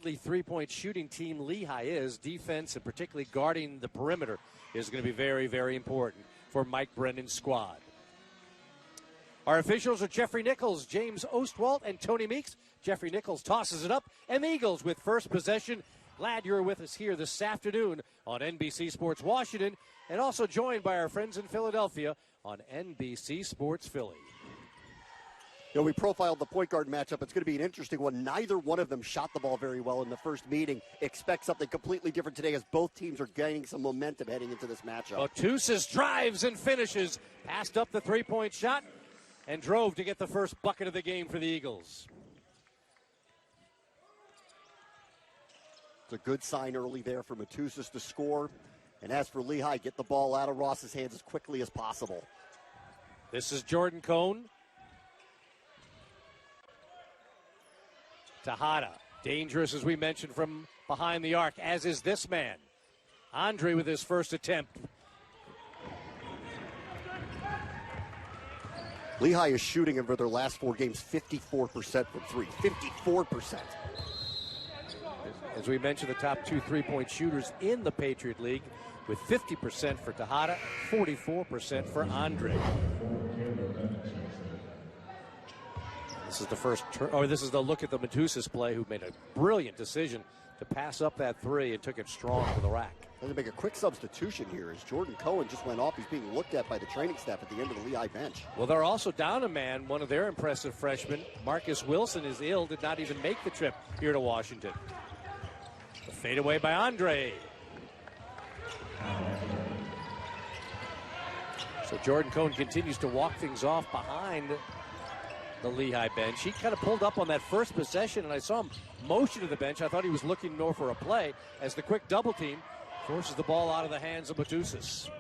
three-point shooting team Lehigh is, defense and particularly guarding the perimeter is going to be very, very important for Mike Brennan's squad. Our officials are Jeffrey Nichols, James Ostwalt, and Tony Meeks. Jeffrey Nichols tosses it up, and the Eagles with first possession. Glad you're with us here this afternoon on NBC Sports Washington, and also joined by our friends in Philadelphia on NBC Sports Philly. You know, we profiled the point guard matchup. It's going to be an interesting one. Neither one of them shot the ball very well in the first meeting. Expect something completely different today as both teams are gaining some momentum heading into this matchup. Matusas drives and finishes. Passed up the three-point shot and drove to get the first bucket of the game for the Eagles. It's a good sign early there for Matusas to score. And as for Lehigh, get the ball out of Ross's hands as quickly as possible. This is Jordan Cone. Tejada, dangerous as we mentioned from behind the arc, as is this man. Andre with his first attempt. Lehigh is shooting over their last 4 games 54% from three. 54%. As we mentioned, the top 2 three-point shooters in the Patriot League, with 50% for Tejada, 44% for Andre. This is the first, this is the look at the Matusas play, who made a brilliant decision to pass up that three and took it strong to the rack. Going to make a quick substitution here as Jordan Cohen just went off. He's being looked at by the training staff at the end of the Lehigh bench. Well, they're also down a man. One of their impressive freshmen, Marcus Wilson, is ill, did not even make the trip here to Washington. The fadeaway by Andre. So Jordan Cohen continues to walk things off behind the Lehigh bench. He kind of pulled up on that first possession, and I saw him motion to the bench. I thought he was looking more for a play as the quick double team forces the ball out of the hands of Matusas.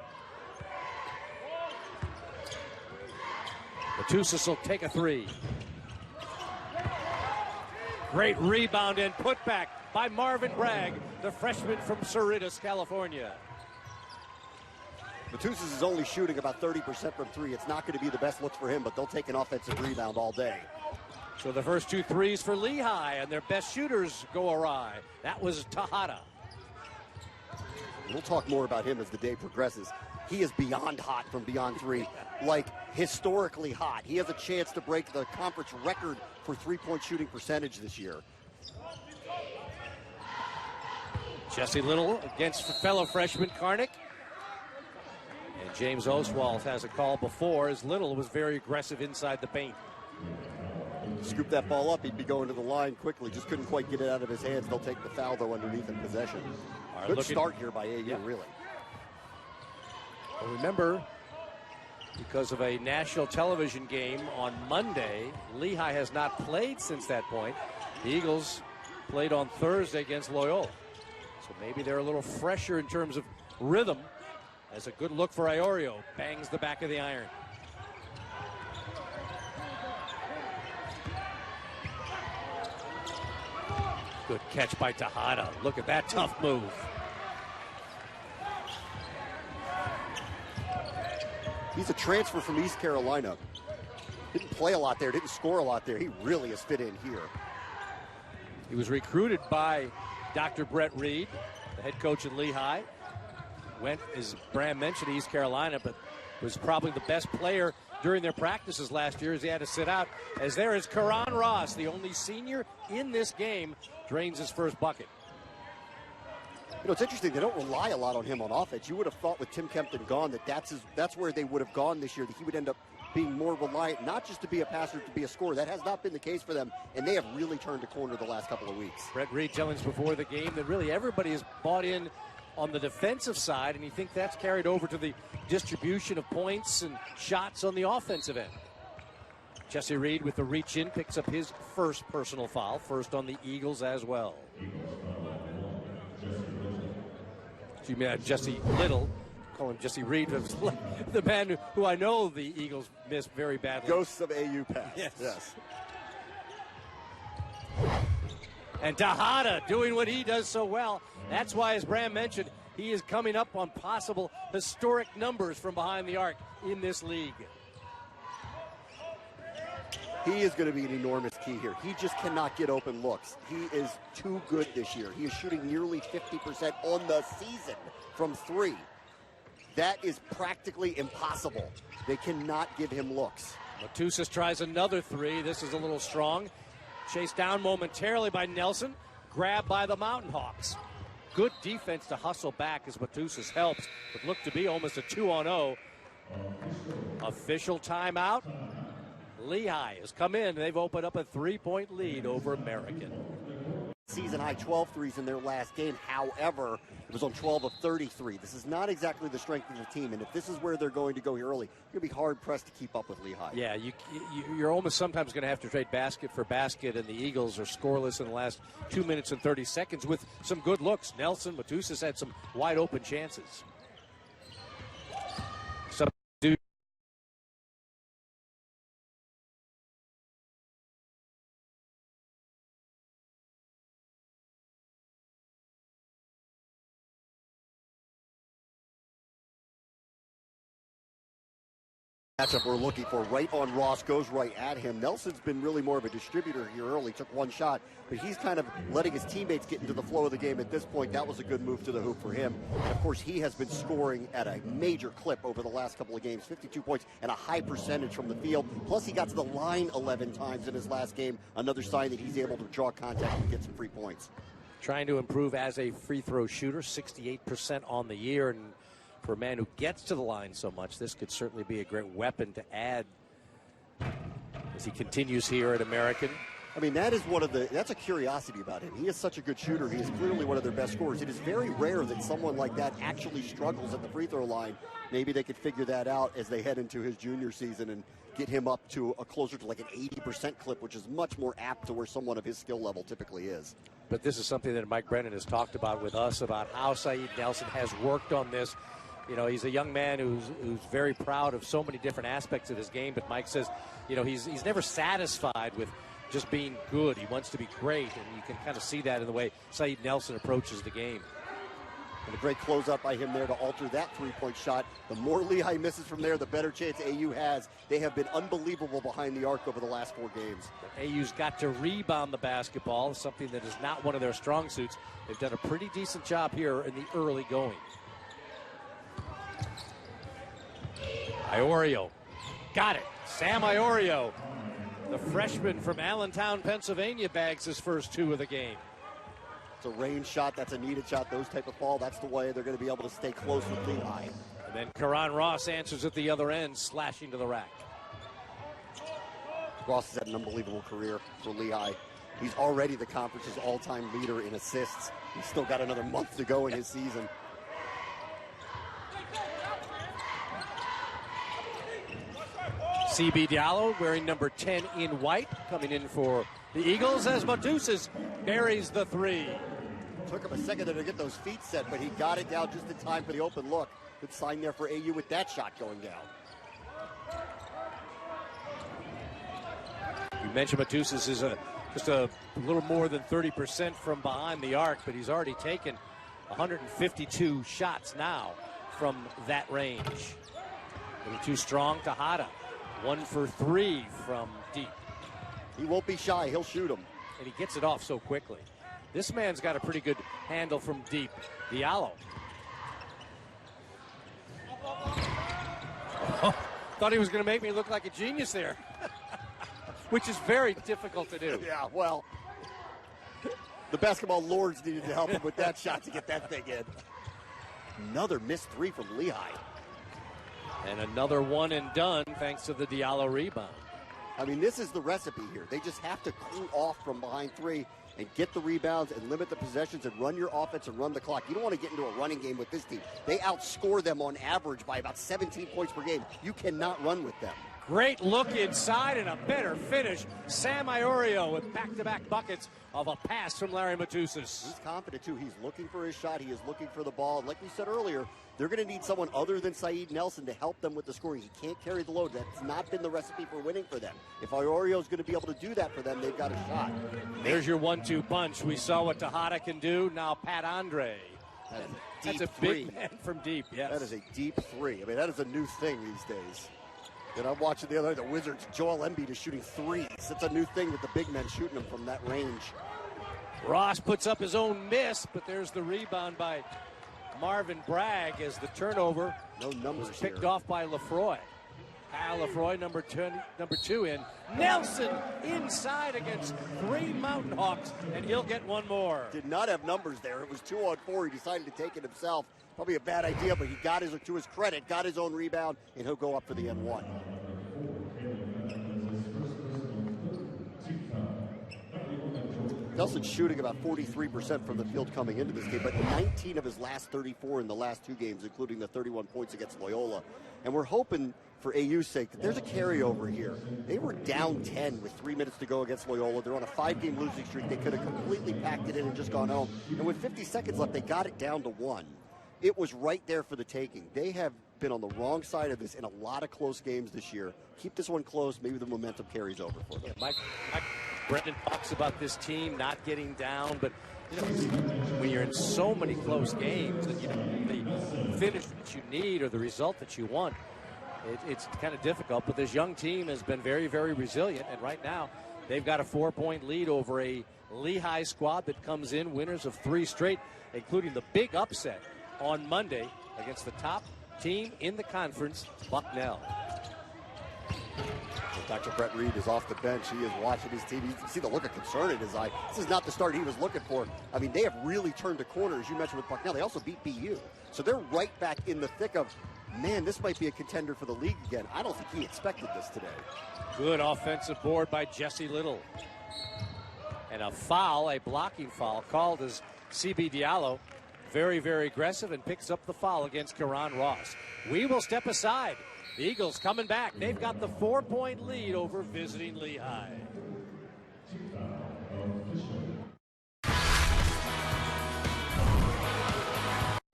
Matusas will take a three. Great rebound and putback by Marvin Bragg, the freshman from Cerritos, California. Matusas is only shooting about 30% from three. It's not going to be the best looks for him, but they'll take an offensive rebound all day. So the first 2 threes for Lehigh, and their best shooters go awry. That was Tejada. We'll talk more about him as the day progresses. He is beyond hot from beyond three, like historically hot. He has a chance to break the conference record for three-point shooting percentage this year. Jesse Little against fellow freshman Karnick. And James Oswald has a call before, as Little was very aggressive inside the paint. Scoop that ball up, he'd be going to the line quickly. Just couldn't quite get it out of his hands. They'll take the foul, though, underneath in possession. Good start here by AU, really. Well, remember, because of a national television game on Monday, Lehigh has not played since that point. The Eagles played on Thursday against Loyola. So maybe they're a little fresher in terms of rhythm. As a good look for Iorio. Bangs the back of the iron. Good catch by Tejada. Look at that tough move. He's a transfer from East Carolina. Didn't play a lot there, didn't score a lot there. He really has fit in here. He was recruited by Dr. Brett Reed, the head coach at Lehigh. Went, as Bram mentioned, to East Carolina, but was probably the best player during their practices last year as he had to sit out. As there is Kahron Ross, the only senior in this game, drains his first bucket. You know, it's interesting. They don't rely a lot on him on offense. You would have thought with Tim Kempton gone that that's where they would have gone this year, that he would end up being more reliant, not just to be a passer, to be a scorer. That has not been the case for them, and they have really turned a corner the last couple of weeks. Brett Reed telling us before the game that really everybody has bought in on the defensive side, and you think that's carried over to the distribution of points and shots on the offensive end. Jesse Reed with the reach in picks up his first personal foul, first on the Eagles as well. Jesse Little, call him Jesse Reed, the man who I know the Eagles missed very badly. Ghosts of AU past. Yes. And Tejada doing what he does so well. That's why, as Bram mentioned, he is coming up on possible historic numbers from behind the arc in this league. He is going to be an enormous key here. He just cannot get open looks. He is too good this year. He is shooting nearly 50% on the season from three. That is practically impossible. They cannot give him looks. Matusas tries another three. This is a little strong. Chased down momentarily by Nelson. Grabbed by the Mountain Hawks. Good defense to hustle back as Matusas helps. It looked to be almost a 2-on-0. Official timeout. Lehigh has come in. They've opened up a 3-point lead over American. Season high 12 threes in their last game. However, it was on 12 of 33. This is not exactly the strength of the team, and if this is where they're going to go here early, you're going to be hard-pressed to keep up with Lehigh. Yeah, you're almost sometimes going to have to trade basket for basket, and the Eagles are scoreless in the last 2 minutes and 30 seconds with some good looks. Nelson, Matusas had some wide-open chances. Matchup we're looking for. Right on Ross, goes right at him. Nelson's been really more of a distributor here early. Took one shot, but he's kind of letting his teammates get into the flow of the game at this point. That was a good move to the hoop for him. And of course, he has been scoring at a major clip over the last couple of games. 52 points and a high percentage from the field. Plus, he got to the line 11 times in his last game. Another sign that he's able to draw contact and get some free points. Trying to improve as a free throw shooter, 68% on the year, and for a man who gets to the line so much, this could certainly be a great weapon to add as he continues here at American. I mean, that's a curiosity about him. He is such a good shooter. He is clearly one of their best scorers. It is very rare that someone like that actually struggles at the free throw line. Maybe they could figure that out as they head into his junior season and get him up to a closer to like an 80% clip, which is much more apt to where someone of his skill level typically is. But this is something that Mike Brennan has talked about with us about how Saeed Nelson has worked on this. You know, he's a young man who's very proud of so many different aspects of his game. But Mike says, you know, he's never satisfied with just being good. He wants to be great, and you can kind of see that in the way Saeed Nelson approaches the game. And a great closeout by him there to alter that three-point shot. The more Lehigh misses from there, the better chance AU has. They have been unbelievable behind the arc over the last 4 games. AU's got to rebound the basketball, something that is not one of their strong suits. They've done a pretty decent job here in the early going. Iorio. Got it. Sam Iorio, the freshman from Allentown, Pennsylvania, bags his first 2 of the game. It's a range shot. That's a needed shot. Those type of ball, that's the way they're going to be able to stay close with Lehigh. And then Kahron Ross answers at the other end, slashing to the rack. Ross has had an unbelievable career for Lehigh. He's already the conference's all-time leader in assists. He's still got another month to go in his season. CB Diallo wearing number 10 in white, coming in for the Eagles as Matusas buries the 3. Took him a second to get those feet set, but he got it down just in time for the open look. Good sign there for AU with that shot going down. You mentioned Matusas is just a little more than 30% from behind the arc, but he's already taken 152 shots now from that range. A little too strong to Hada. 1 for 3 from deep. He won't be shy. He'll shoot them. And he gets it off so quickly. This man's got a pretty good handle from deep. Diallo. Oh, thought he was going to make me look like a genius there. Which is very difficult to do. Yeah, well, the basketball lords needed to help him with that shot to get that thing in. Another missed 3 from Lehigh. And another one and done thanks to the Diallo rebound. I mean, this is the recipe here. They just have to cool off from behind 3 and get the rebounds and limit the possessions and run your offense and run the clock. You don't want to get into a running game with this team. They outscore them on average by about 17 points per game. You cannot run with them. Great look inside and a better finish. Sam Iorio with back-to-back buckets of a pass from Larry Matusas. He's confident, too. He's looking for his shot. He is looking for the ball. Like we said earlier, they're going to need someone other than Saeed Nelson to help them with the scoring. He can't carry the load. That's not been the recipe for winning for them. If Iorio is going to be able to do that for them, they've got a shot. There's your 1-2 punch. We saw what Tejada can do. Now Pat Andre. That's a big man from deep, yes. That is a deep 3. I mean, that is a new thing these days. And I'm watching the other night, the Wizards, Joel Embiid is shooting threes. It's a new thing with the big men shooting them from that range. Ross puts up his own miss, but there's the rebound by Marvin Bragg as the turnover No numbers was picked here. off by Lefroy. Kyle Lefroy, number two in. Nelson inside against 3 Mountain Hawks, and he'll get one more. Did not have numbers there. It was 2-on-4. He decided to take it himself. Probably a bad idea, but he got to his credit, got his own rebound, and he'll go up for the N1. Nelson's shooting about 43% from the field coming into this game, but 19 of his last 34 in the last 2 games, including the 31 points against Loyola. And we're hoping, for AU's sake, that there's a carryover here. They were down 10 with 3 minutes to go against Loyola. They're on a 5-game losing streak. They could have completely packed it in and just gone home. And with 50 seconds left, they got it down to 1. It was right there for the taking. They have been on the wrong side of this in a lot of close games this year. Keep this one close. Maybe the momentum carries over for them. Yeah, Mike Brendan talks about this team not getting down, but when you're in so many close games that the finish that you need or the result that you want, it's kind of difficult. But this young team has been very, very resilient, and right now they've got a 4-point lead over a Lehigh squad that comes in winners of 3 straight, including the big upset on Monday against the top team in the conference, Bucknell. Dr. Brett Reed is off the bench. He is watching his team. You can see the look of concern in his eye. This is not the start he was looking for. I mean, they have really turned the corner, as you mentioned with Bucknell. They also beat BU. So they're right back in the thick of, man, this might be a contender for the league again. I don't think he expected this today. Good offensive board by Jesse Little. And a foul, a blocking foul, called as CB Diallo. Very, very aggressive and picks up the foul against Kahron Ross. We will step aside. The Eagles coming back. They've got the 4-point lead over visiting Lehigh.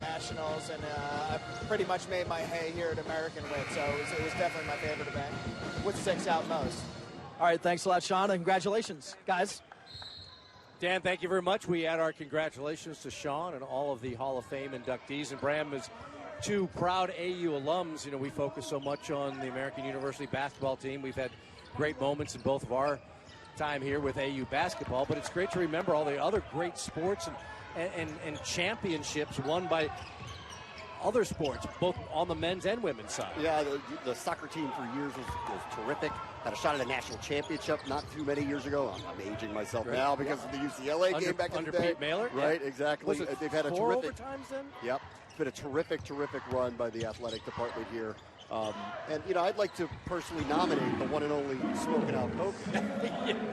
Nationals, and I pretty much made my hay here at American with, so it was definitely my favorite event. What sticks out most? All right, thanks a lot, Sean, and congratulations, guys. Dan, thank you very much. We add our congratulations to Sean and all of the Hall of Fame inductees. And Bram, as 2 proud AU alums, we focus so much on the American University basketball team. We've had great moments in both of our time here with AU basketball, but it's great to remember all the other great sports and championships won by other sports, both on the men's and women's side. Yeah, the soccer team for years was terrific. Had a shot at a national championship not too many years ago. I'm aging myself now because of the UCLA game back in the day. Pete Mailer? Right, Yeah. exactly. Was it They've had a 4 terrific overtimes then? Yep. It's been a terrific run by the athletic department here. And, I'd like to personally nominate the one and only Smoking Out Coke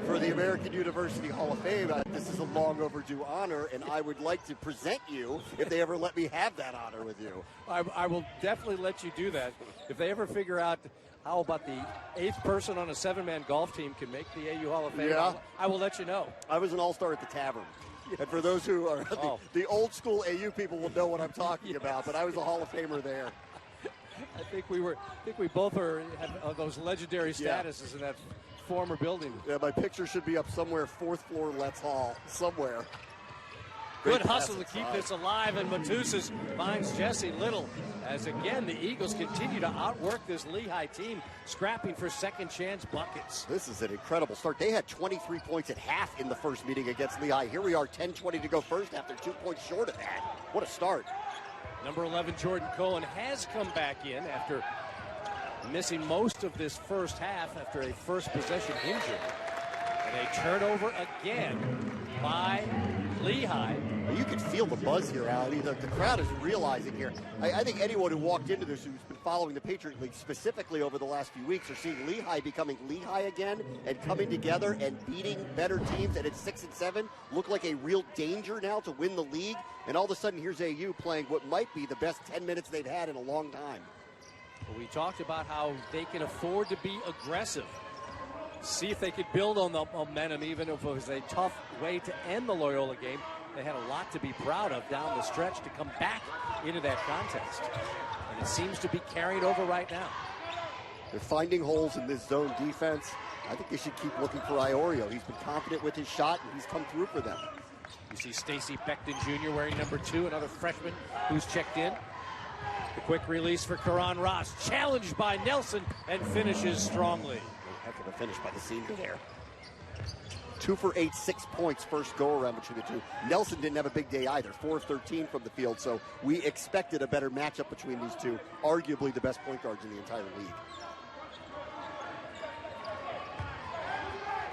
for the American University Hall of Fame. This is a long overdue honor, and I would like to present you if they ever let me have that honor with you. I will definitely let you do that. If they ever figure out how about the 8th person on a 7-man golf team can make the AU Hall of Fame, Yeah. I will let you know. I was an all-star at the Tavern. And for those who are the old school AU people will know what I'm talking about, but I was a Hall of Famer there. I think we both had those legendary statuses in that former building. Yeah, my picture should be up somewhere, 4th floor Let's Hall, somewhere. Good hustle to keep this alive, and Matusas finds Jesse Little as, again, the Eagles continue to outwork this Lehigh team, scrapping for second chance buckets. This is an incredible start. They had 23 points at half in the first meeting against Lehigh. Here we are, 10-20 to go first after 2 points short of that. What a start. Number 11, Jordan Cohen, has come back in after missing most of this first half after a first possession injury. And a turnover again by Lehigh. You can feel the buzz here, Alan. The crowd is realizing here. I think anyone who walked into this who's been following the Patriot League specifically over the last few weeks are seeing Lehigh becoming Lehigh again and coming together and beating better teams. And at 6-7, look like a real danger now to win the league. And all of a sudden, here's AU playing what might be the best 10 minutes they've had in a long time. We talked about how they can afford to be aggressive. See if they could build on the momentum, even if it was a tough way to end the Loyola game. They had a lot to be proud of down the stretch to come back into that contest. And it seems to be carried over right now. They're finding holes in this zone defense. I think they should keep looking for Iorio. He's been confident with his shot, and he's come through for them. You see Stacey Beckton Jr. wearing number 2, another freshman who's checked in. The quick release for Kahron Ross, challenged by Nelson, and finishes strongly. Heck of a finish by the senior there. 2 for 8, 6 points first go around between the two. Nelson didn't have a big day either, 4 of 13 from the field, so we expected a better matchup between these two, arguably the best point guards in the entire league.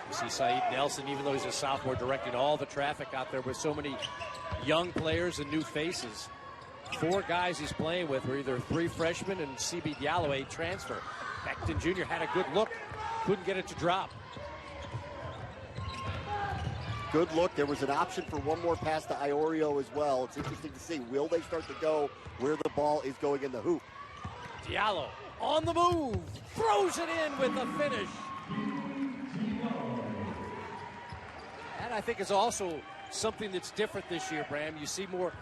You see Saeed Nelson, even though he's a sophomore, directing all the traffic out there with so many young players and new faces. 4 guys he's playing with were either 3 freshmen and CB Diallo, a transfer. Beckton Jr. had a good look, couldn't get it to drop. Good look. There was an option for one more pass to Iorio as well. It's interesting to see. Will they start to go where the ball is going in the hoop? Diallo on the move, throws it in with the finish. And I think it's also something that's different this year, Bram. You see more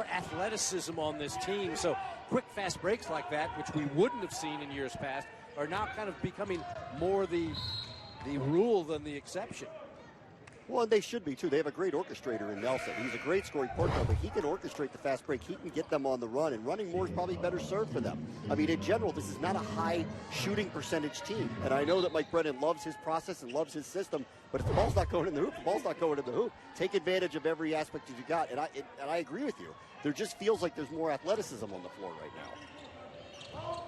athleticism on this team. So quick, fast breaks like that, which we wouldn't have seen in years past, are now kind of becoming more the rule than the exception. Well, and they should be, too. They have a great orchestrator in Nelson. He's a great scoring point guard, but he can orchestrate the fast break. He can get them on the run, and running more is probably better served for them. I mean, in general, this is not a high shooting percentage team. And I know that Mike Brennan loves his process and loves his system, but if the ball's not going in the hoop, the ball's not going in the hoop. Take advantage of every aspect that you got, and I agree with you. There just feels like there's more athleticism on the floor right now.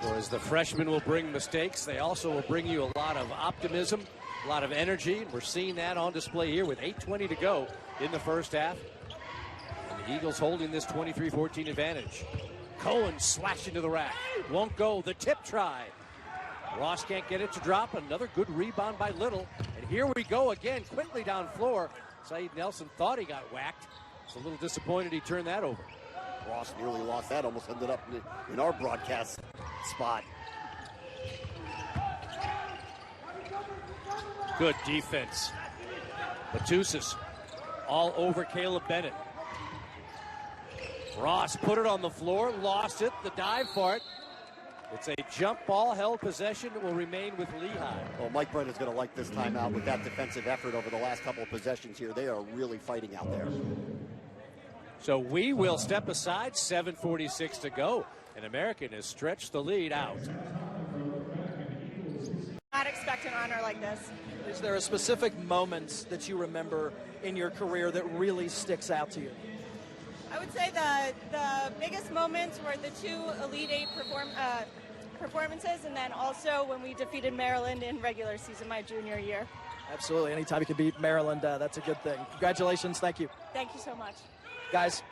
So as the freshmen will bring mistakes, they also will bring you a lot of optimism, a lot of energy. And we're seeing that on display here with 8:20 to go in the first half. And the Eagles holding this 23-14 advantage. Cohen slashing to the rack. Won't go. The tip try. Ross can't get it to drop. Another good rebound by Little. And here we go again, quickly down floor. Saeed Nelson thought he got whacked. He's a little disappointed he turned that over. Ross nearly lost that, almost ended up in our broadcast spot. Good defense. Matusas all over Caleb Bennett. Ross put it on the floor, lost it, the dive for it. It's a jump ball, held possession. It will remain with Lehigh. Well, Mike Brennan's going to like this timeout with that defensive effort over the last couple of possessions here. They are really fighting out there. So we will step aside, 7:46 to go. And American has stretched the lead out. Not expect an honor like this. Is there a specific moment that you remember in your career that really sticks out to you? I would say the biggest moments were the 2 Elite 8 performances, and then also when we defeated Maryland in regular season my junior year. Absolutely. Anytime you can beat Maryland, that's a good thing. Congratulations. Thank you. Thank you so much. Guys.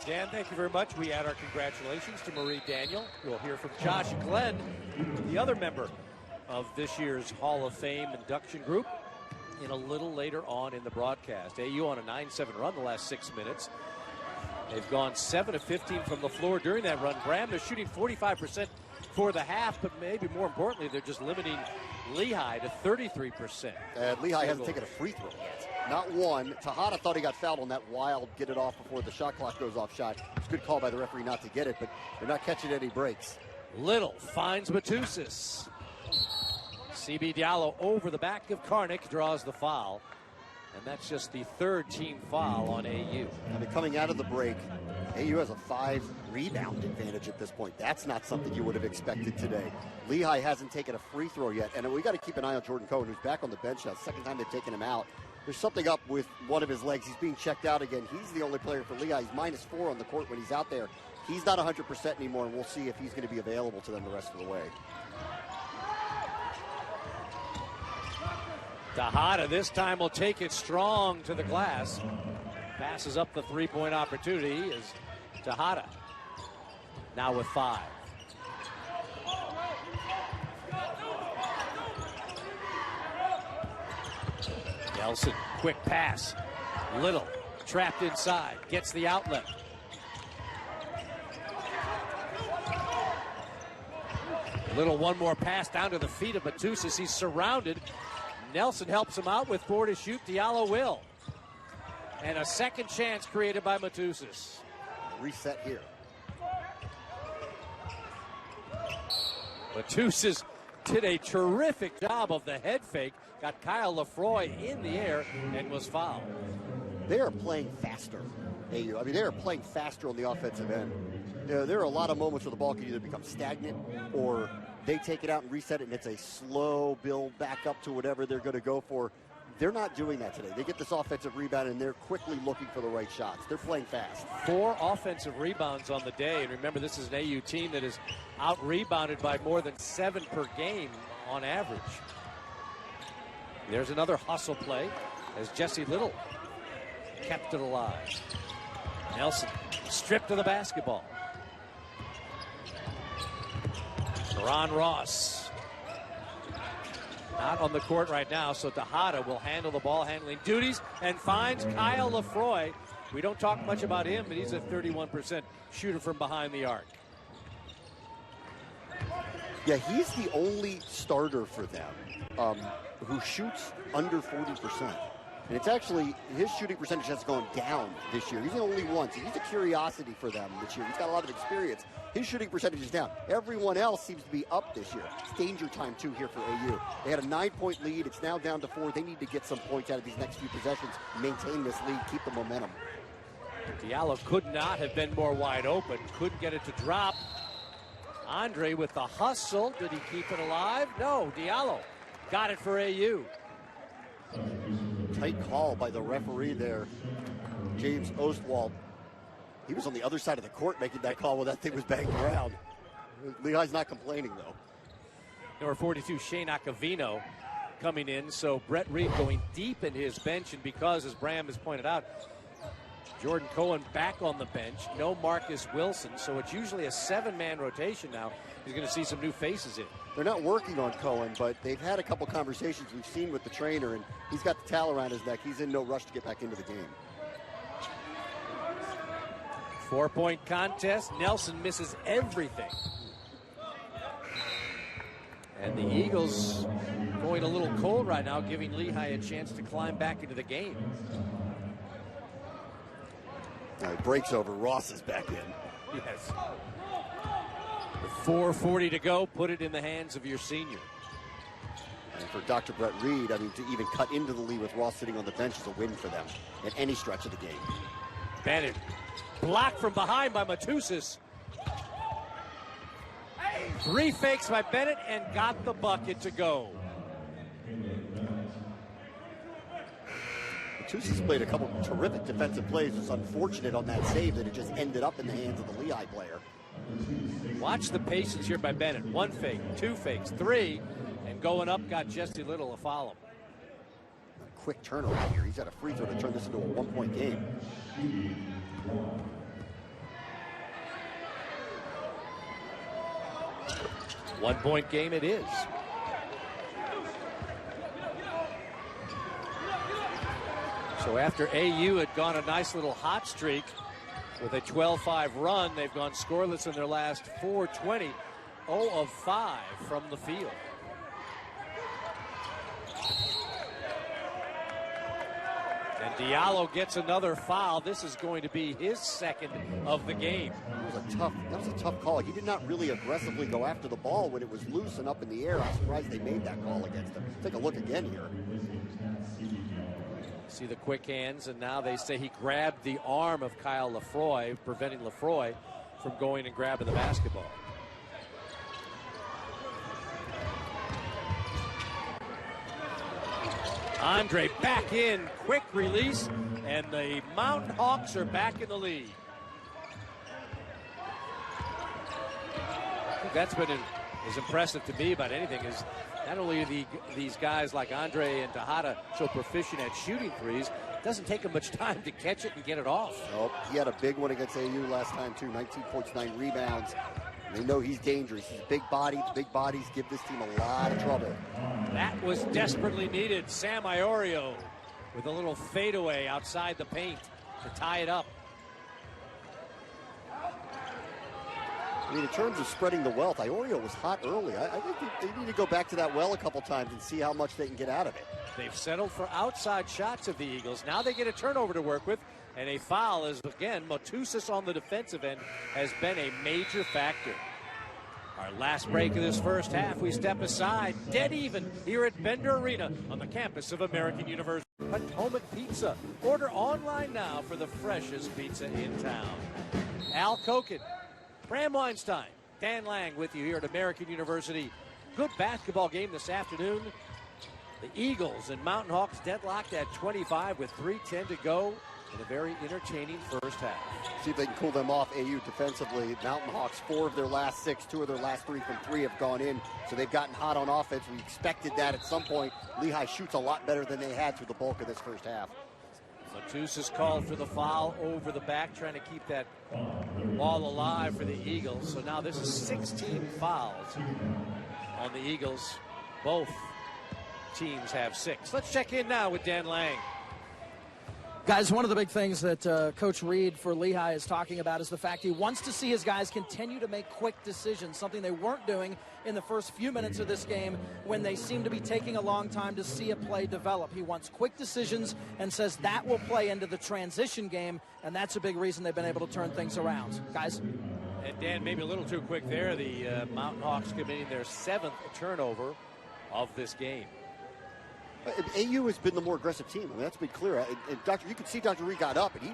Dan, thank you very much. We add our congratulations to Marie Daniel. We'll hear from Josh Glenn, the other member of this year's Hall of Fame induction group, in a little later on in the broadcast. AU on a 9-7 run the last 6 minutes. They've gone 7 of 15 from the floor during that run. Bram, they're shooting 45% for the half, but maybe more importantly, they're just limiting Lehigh to 33%. Lehigh hasn't taken a free throw yet. Not one. Tejada thought he got fouled on that wild get it off before the shot clock goes off shot. It's a good call by the referee not to get it, but they're not catching any breaks. Little finds Matusas. CB Diallo over the back of Karnick, draws the foul. And that's just the 3rd team foul on AU. I mean, coming out of the break, AU has a 5 rebound advantage at this point. That's not something you would have expected today. Lehigh hasn't taken a free throw yet, and we got to keep an eye on Jordan Cohen, who's back on the bench now. Second time they've taken him out. There's something up with one of his legs. He's being checked out again. He's the only player for Lehigh. He's -4 on the court when he's out there. He's not 100% anymore, and we'll see if he's going to be available to them the rest of the way. Tejada this time will take it strong to the glass. Passes up the 3-point opportunity is Tejada. Now with 5. Nelson, quick pass. Little, trapped inside, gets the outlet. Little one more pass down to the feet of Matusas. He's surrounded. Nelson helps him out with 4 to shoot. Diallo will. And a second chance created by Matusas. Reset here. Matusas did a terrific job of the head fake. Got Kyle Lefroy in the air and was fouled. They are playing faster. AU. I mean, they are playing faster on the offensive end. There are a lot of moments where the ball can either become stagnant or they take it out and reset it, and it's a slow build back up to whatever they're going to go for. They're not doing that today. They get this offensive rebound, and they're quickly looking for the right shots. They're playing fast. 4 offensive rebounds on the day. And remember, this is an AU team that is out-rebounded by more than 7 per game on average. There's another hustle play as Jesse Little kept it alive. Nelson stripped of the basketball. Ron Ross not on the court right now, so Tejada will handle the ball handling duties and finds Kyle Lefroy. We don't talk much about him, but he's a 31% shooter from behind the arc. Yeah, he's the only starter for them who shoots under 40%. And it's actually, his shooting percentage has gone down this year. He's the only one, so he's a curiosity for them this year. He's got a lot of experience. His shooting percentage is down. Everyone else seems to be up this year. It's danger time, too, here for AU. They had a 9-point lead. It's now down to 4. They need to get some points out of these next few possessions, maintain this lead, keep the momentum. Diallo could not have been more wide open. Couldn't get it to drop. Andre with the hustle. Did he keep it alive? No, Diallo got it for AU. Tight call by the referee there, James Ostwald. He was on the other side of the court making that call when that thing was banged around. Lehigh's not complaining, though. Number 42, Shane Acavino coming in. So Brett Reed going deep in his bench. And because, as Bram has pointed out, Jordan Cohen back on the bench. No Marcus Wilson. So it's usually a 7-man rotation now. He's going to see some new faces in. They're not working on Cohen, but they've had a couple conversations we've seen with the trainer, and he's got the towel around his neck. He's in no rush to get back into the game. 4-point contest. Nelson misses everything. And the Eagles going a little cold right now, giving Lehigh a chance to climb back into the game. Now it breaks over. Ross is back in. Yes. 4:40 to go. Put it in the hands of your senior. And for Dr. Brett Reed, I mean, to even cut into the lead with Ross sitting on the bench is a win for them at any stretch of the game. Bennett blocked from behind by Matusas. 3 fakes by Bennett and got the bucket to go. Matusas played a couple terrific defensive plays. It's unfortunate on that save that it just ended up in the hands of the Lehigh player. Watch the patience here by Bennett. 1 fake, 2 fakes, 3, and going up got Jesse Little a foul. A quick turnaround here. He's got a free throw to turn this into a 1-point game. One-point game it is. So after AU had gone a nice little hot streak with a 12-5 run, they've gone scoreless in their last 4:20, 0 of 5 from the field. And Diallo gets another foul. This is going to be his 2nd of the game. That was a tough call. He did not really aggressively go after the ball when it was loose and up in the air. I'm surprised they made that call against him. Take a look again here. See the quick hands, and now they say he grabbed the arm of Kyle Lefroy, preventing Lefroy from going and grabbing the basketball. Andre back in, quick release, and the Mountain Hawks are back in the lead. I think that's been as impressive to me about anything is not only are these guys like Andre and Tejada so proficient at shooting threes, it doesn't take them much time to catch it and get it off. Nope. He had a big one against AU last time, too. 19 points, 9 rebounds. They know he's dangerous. He's big bodied. Big bodies give this team a lot of trouble. That was desperately needed. Sam Iorio with a little fadeaway outside the paint to tie it up. I mean, in terms of spreading the wealth, Iorio was hot early. I think they need to go back to that well a couple times and see how much they can get out of it. They've settled for outside shots of the Eagles. Now they get a turnover to work with, and a foul is, again, Matusas on the defensive end has been a major factor. Our last break of this first half, we step aside, dead even here at Bender Arena on the campus of American University. Potomac Pizza. Order online now for the freshest pizza in town. Al Koken, Bram Weinstein, Dan Lang with you here at American University. Good basketball game this afternoon. The Eagles and Mountain Hawks deadlocked at 25 with 3:10 to go in a very entertaining first half. See if they can cool them off. AU defensively, Mountain Hawks, 4 of their last 6, 2 of their last 3 from 3 have gone in, so they've gotten hot on offense. We expected that at some point. Lehigh shoots a lot better than they had through the bulk of this first half. Matus is called for the foul over the back, trying to keep that ball alive for the Eagles. So now this is 16 fouls on the Eagles. Both teams have 6. Let's check in now with Dan Lang. Guys, one of the big things that Coach Reed for Lehigh is talking about is the fact he wants to see his guys continue to make quick decisions, something they weren't doing in the first few minutes of this game when they seem to be taking a long time to see a play develop. He wants quick decisions and says that will play into the transition game, and that's a big reason they've been able to turn things around. Guys? And Dan, maybe a little too quick there. The Mountain Hawks committing their 7th turnover of this game. AU has been the more aggressive team. I mean, that's been clear. And you could see Dr. Reed got up, and he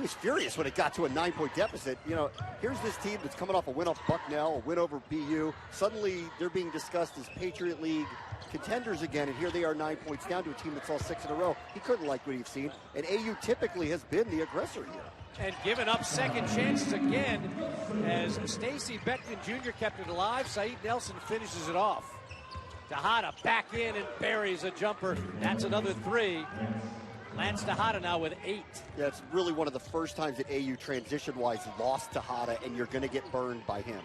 was furious when it got to a 9-point deficit. You know, here's this team that's coming off a win off Bucknell, a win over BU. Suddenly, they're being discussed as Patriot League contenders again, and here they are 9 points down to a team that's all 6 in a row. He couldn't like what he'd seen, and AU typically has been the aggressor here. And giving up second chances again as Stacey Beckton Jr. kept it alive. Saeed Nelson finishes it off. Tejada back in and buries a jumper. That's another 3. Lance Tejada now with 8. Yeah, it's really one of the first times that AU transition-wise lost Tejada, and you're going to get burned by him.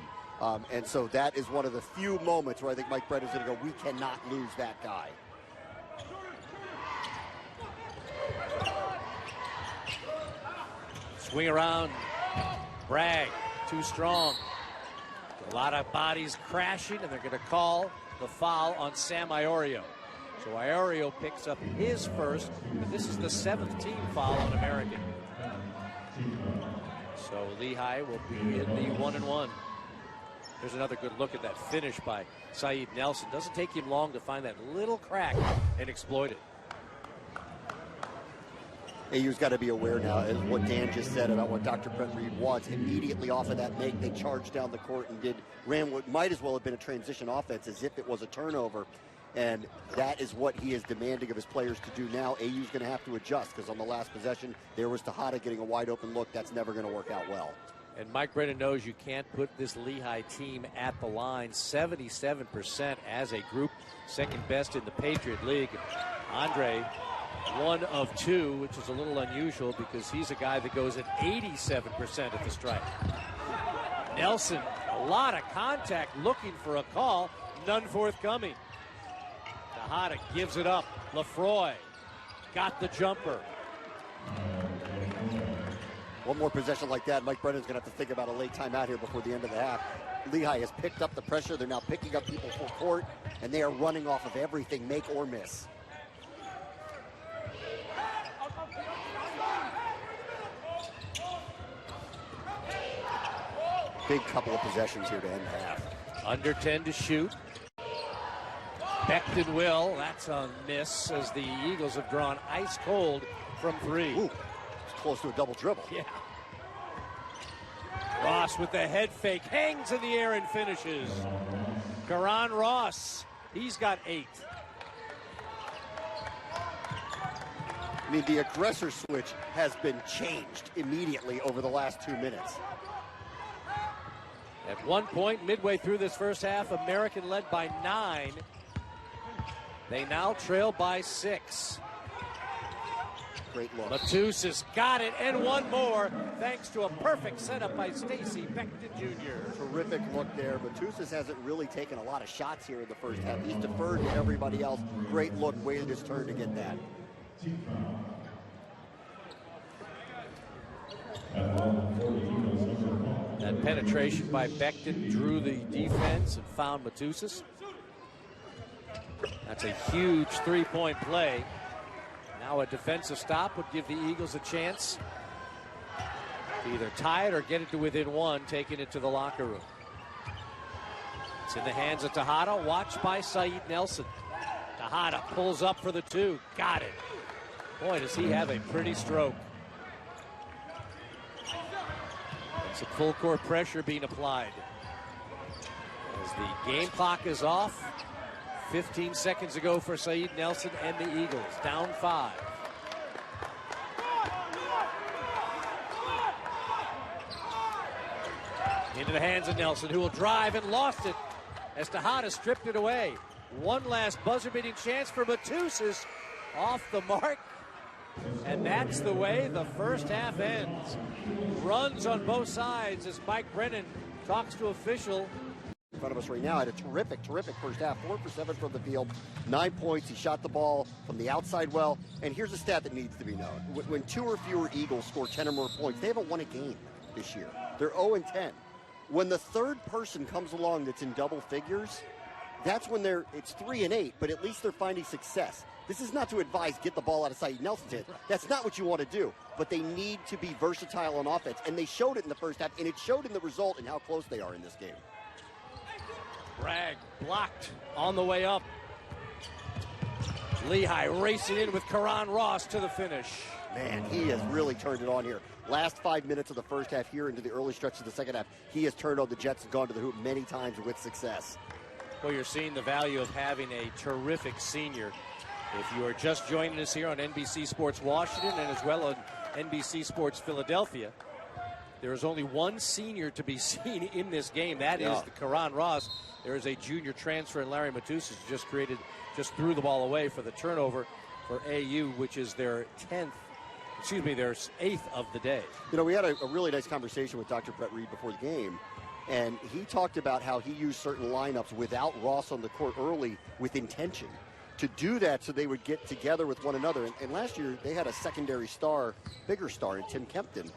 And so that is one of the few moments where I think Mike Brett is going to go, we cannot lose that guy. Swing around. Bragg, too strong. A lot of bodies crashing, and they're going to call the foul on Sam Iorio. So Iorio picks up his first, but this is the 7th team foul on American. So Lehigh will be in the 1-1. There's another good look at that finish by Saeed Nelson. Doesn't take him long to find that little crack and exploit it. AU's got to be aware now, as what Dan just said about what Dr. Brett Reed wants. Immediately off of that make, they charged down the court and ran what might as well have been a transition offense as if it was a turnover. And that is what he is demanding of his players to do now. AU's going to have to adjust because on the last possession, there was Tejada getting a wide open look. That's never going to work out well. And Mike Brennan knows you can't put this Lehigh team at the line. 77% as a group, second best in the Patriot League. Andre, 1 of 2, which is a little unusual because he's a guy that goes at 87% at the strike. Nelson, a lot of contact, looking for a call, none forthcoming. Tejada gives it up. Lefroy got the jumper. One more possession like that, Mike Brennan's going to have to think about a late timeout here before the end of the half. Lehigh has picked up the pressure. They're now picking up people full court, and they are running off of everything, make or miss. Big couple of possessions here to end the half. Under 10 to shoot. Beckton will. That's a miss as the Eagles have drawn ice cold from 3. Ooh, it's close to a double dribble. Yeah. Ross with the head fake, hangs in the air and finishes. Kahron Ross, he's got 8. I mean, the aggressor switch has been changed immediately over the last 2 minutes. At one point, midway through this first half, American led by 9. They now trail by 6. Great look. Matus has got it, and one more, thanks to a perfect setup by Stacey Beckton Jr. Terrific look there. Matusas hasn't really taken a lot of shots here in the first half. He's deferred to everybody else. Great look, waited his turn to get that. That penetration by Beckton drew the defense and found Matusas. That's a huge three-point play. Now a defensive stop would give the Eagles a chance to either tie it or get it to within 1, taking it to the locker room. It's in the hands of Tejada, watched by Saeed Nelson. Tejada pulls up for the 2, got it. Boy, does he have a pretty stroke. Some full court pressure being applied. As the game clock is off, 15 seconds ago for Saeed Nelson and the Eagles, down 5. Into the hands of Nelson, who will drive and lost it as Tejada stripped it away. One last buzzer-beating chance for Matusas, off the mark. And that's the way the first half ends. Runs on both sides as Mike Brennan talks to official. In front of us right now had a terrific first half. 4 for 7 from the field, 9 points. He shot the ball from the outside well. And here's a stat that needs to be known. When 2 or fewer Eagles score 10 or more points, they haven't won a game this year. They're 0-10. When the third person comes along that's in double figures, that's when it's 3-8, but at least they're finding success. This is not to advise get the ball out of Saeed Nelson's hands. That's not what you want to do. But they need to be versatile on offense, and they showed it in the first half, and it showed in the result and how close they are in this game. Bragg blocked on the way up. Lehigh racing in with Kahron Ross to the finish. Man, he has really turned it on here. Last 5 minutes of the first half here into the early stretch of the second half, he has turned on the Jets and gone to the hoop many times with success. Well, you're seeing the value of having a terrific senior. If you are just joining us here on NBC Sports Washington and as well on NBC Sports Philadelphia, there is only one senior to be seen in this game. That is the Kahron Ross. There is a junior transfer in Larry Matusas just threw the ball away for the turnover for AU, which is their 8th of the day. You know, we had a really nice conversation with Dr. Brett Reed before the game, and he talked about how he used certain lineups without Ross on the court early with intention to do that so they would get together with one another. And last year they had a secondary star, bigger star in Tim Kempton,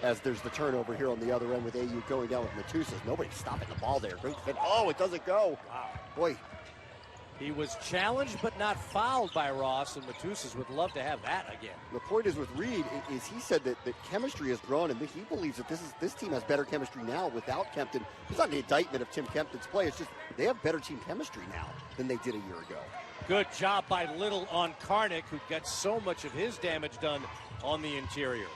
as there's the turnover here on the other end with AU going down with Matusas. Nobody's stopping the ball there. Great defense. Oh, it doesn't go. Wow. Boy. He was challenged but not fouled by Ross, and Matusas would love to have that again. The point is with Reed is he said that chemistry has grown, and he believes that this team has better chemistry now without Kempton. It's not an indictment of Tim Kempton's play. It's just they have better team chemistry now than they did a year ago. Good job by Little on Karnick, who gets so much of his damage done on the interior.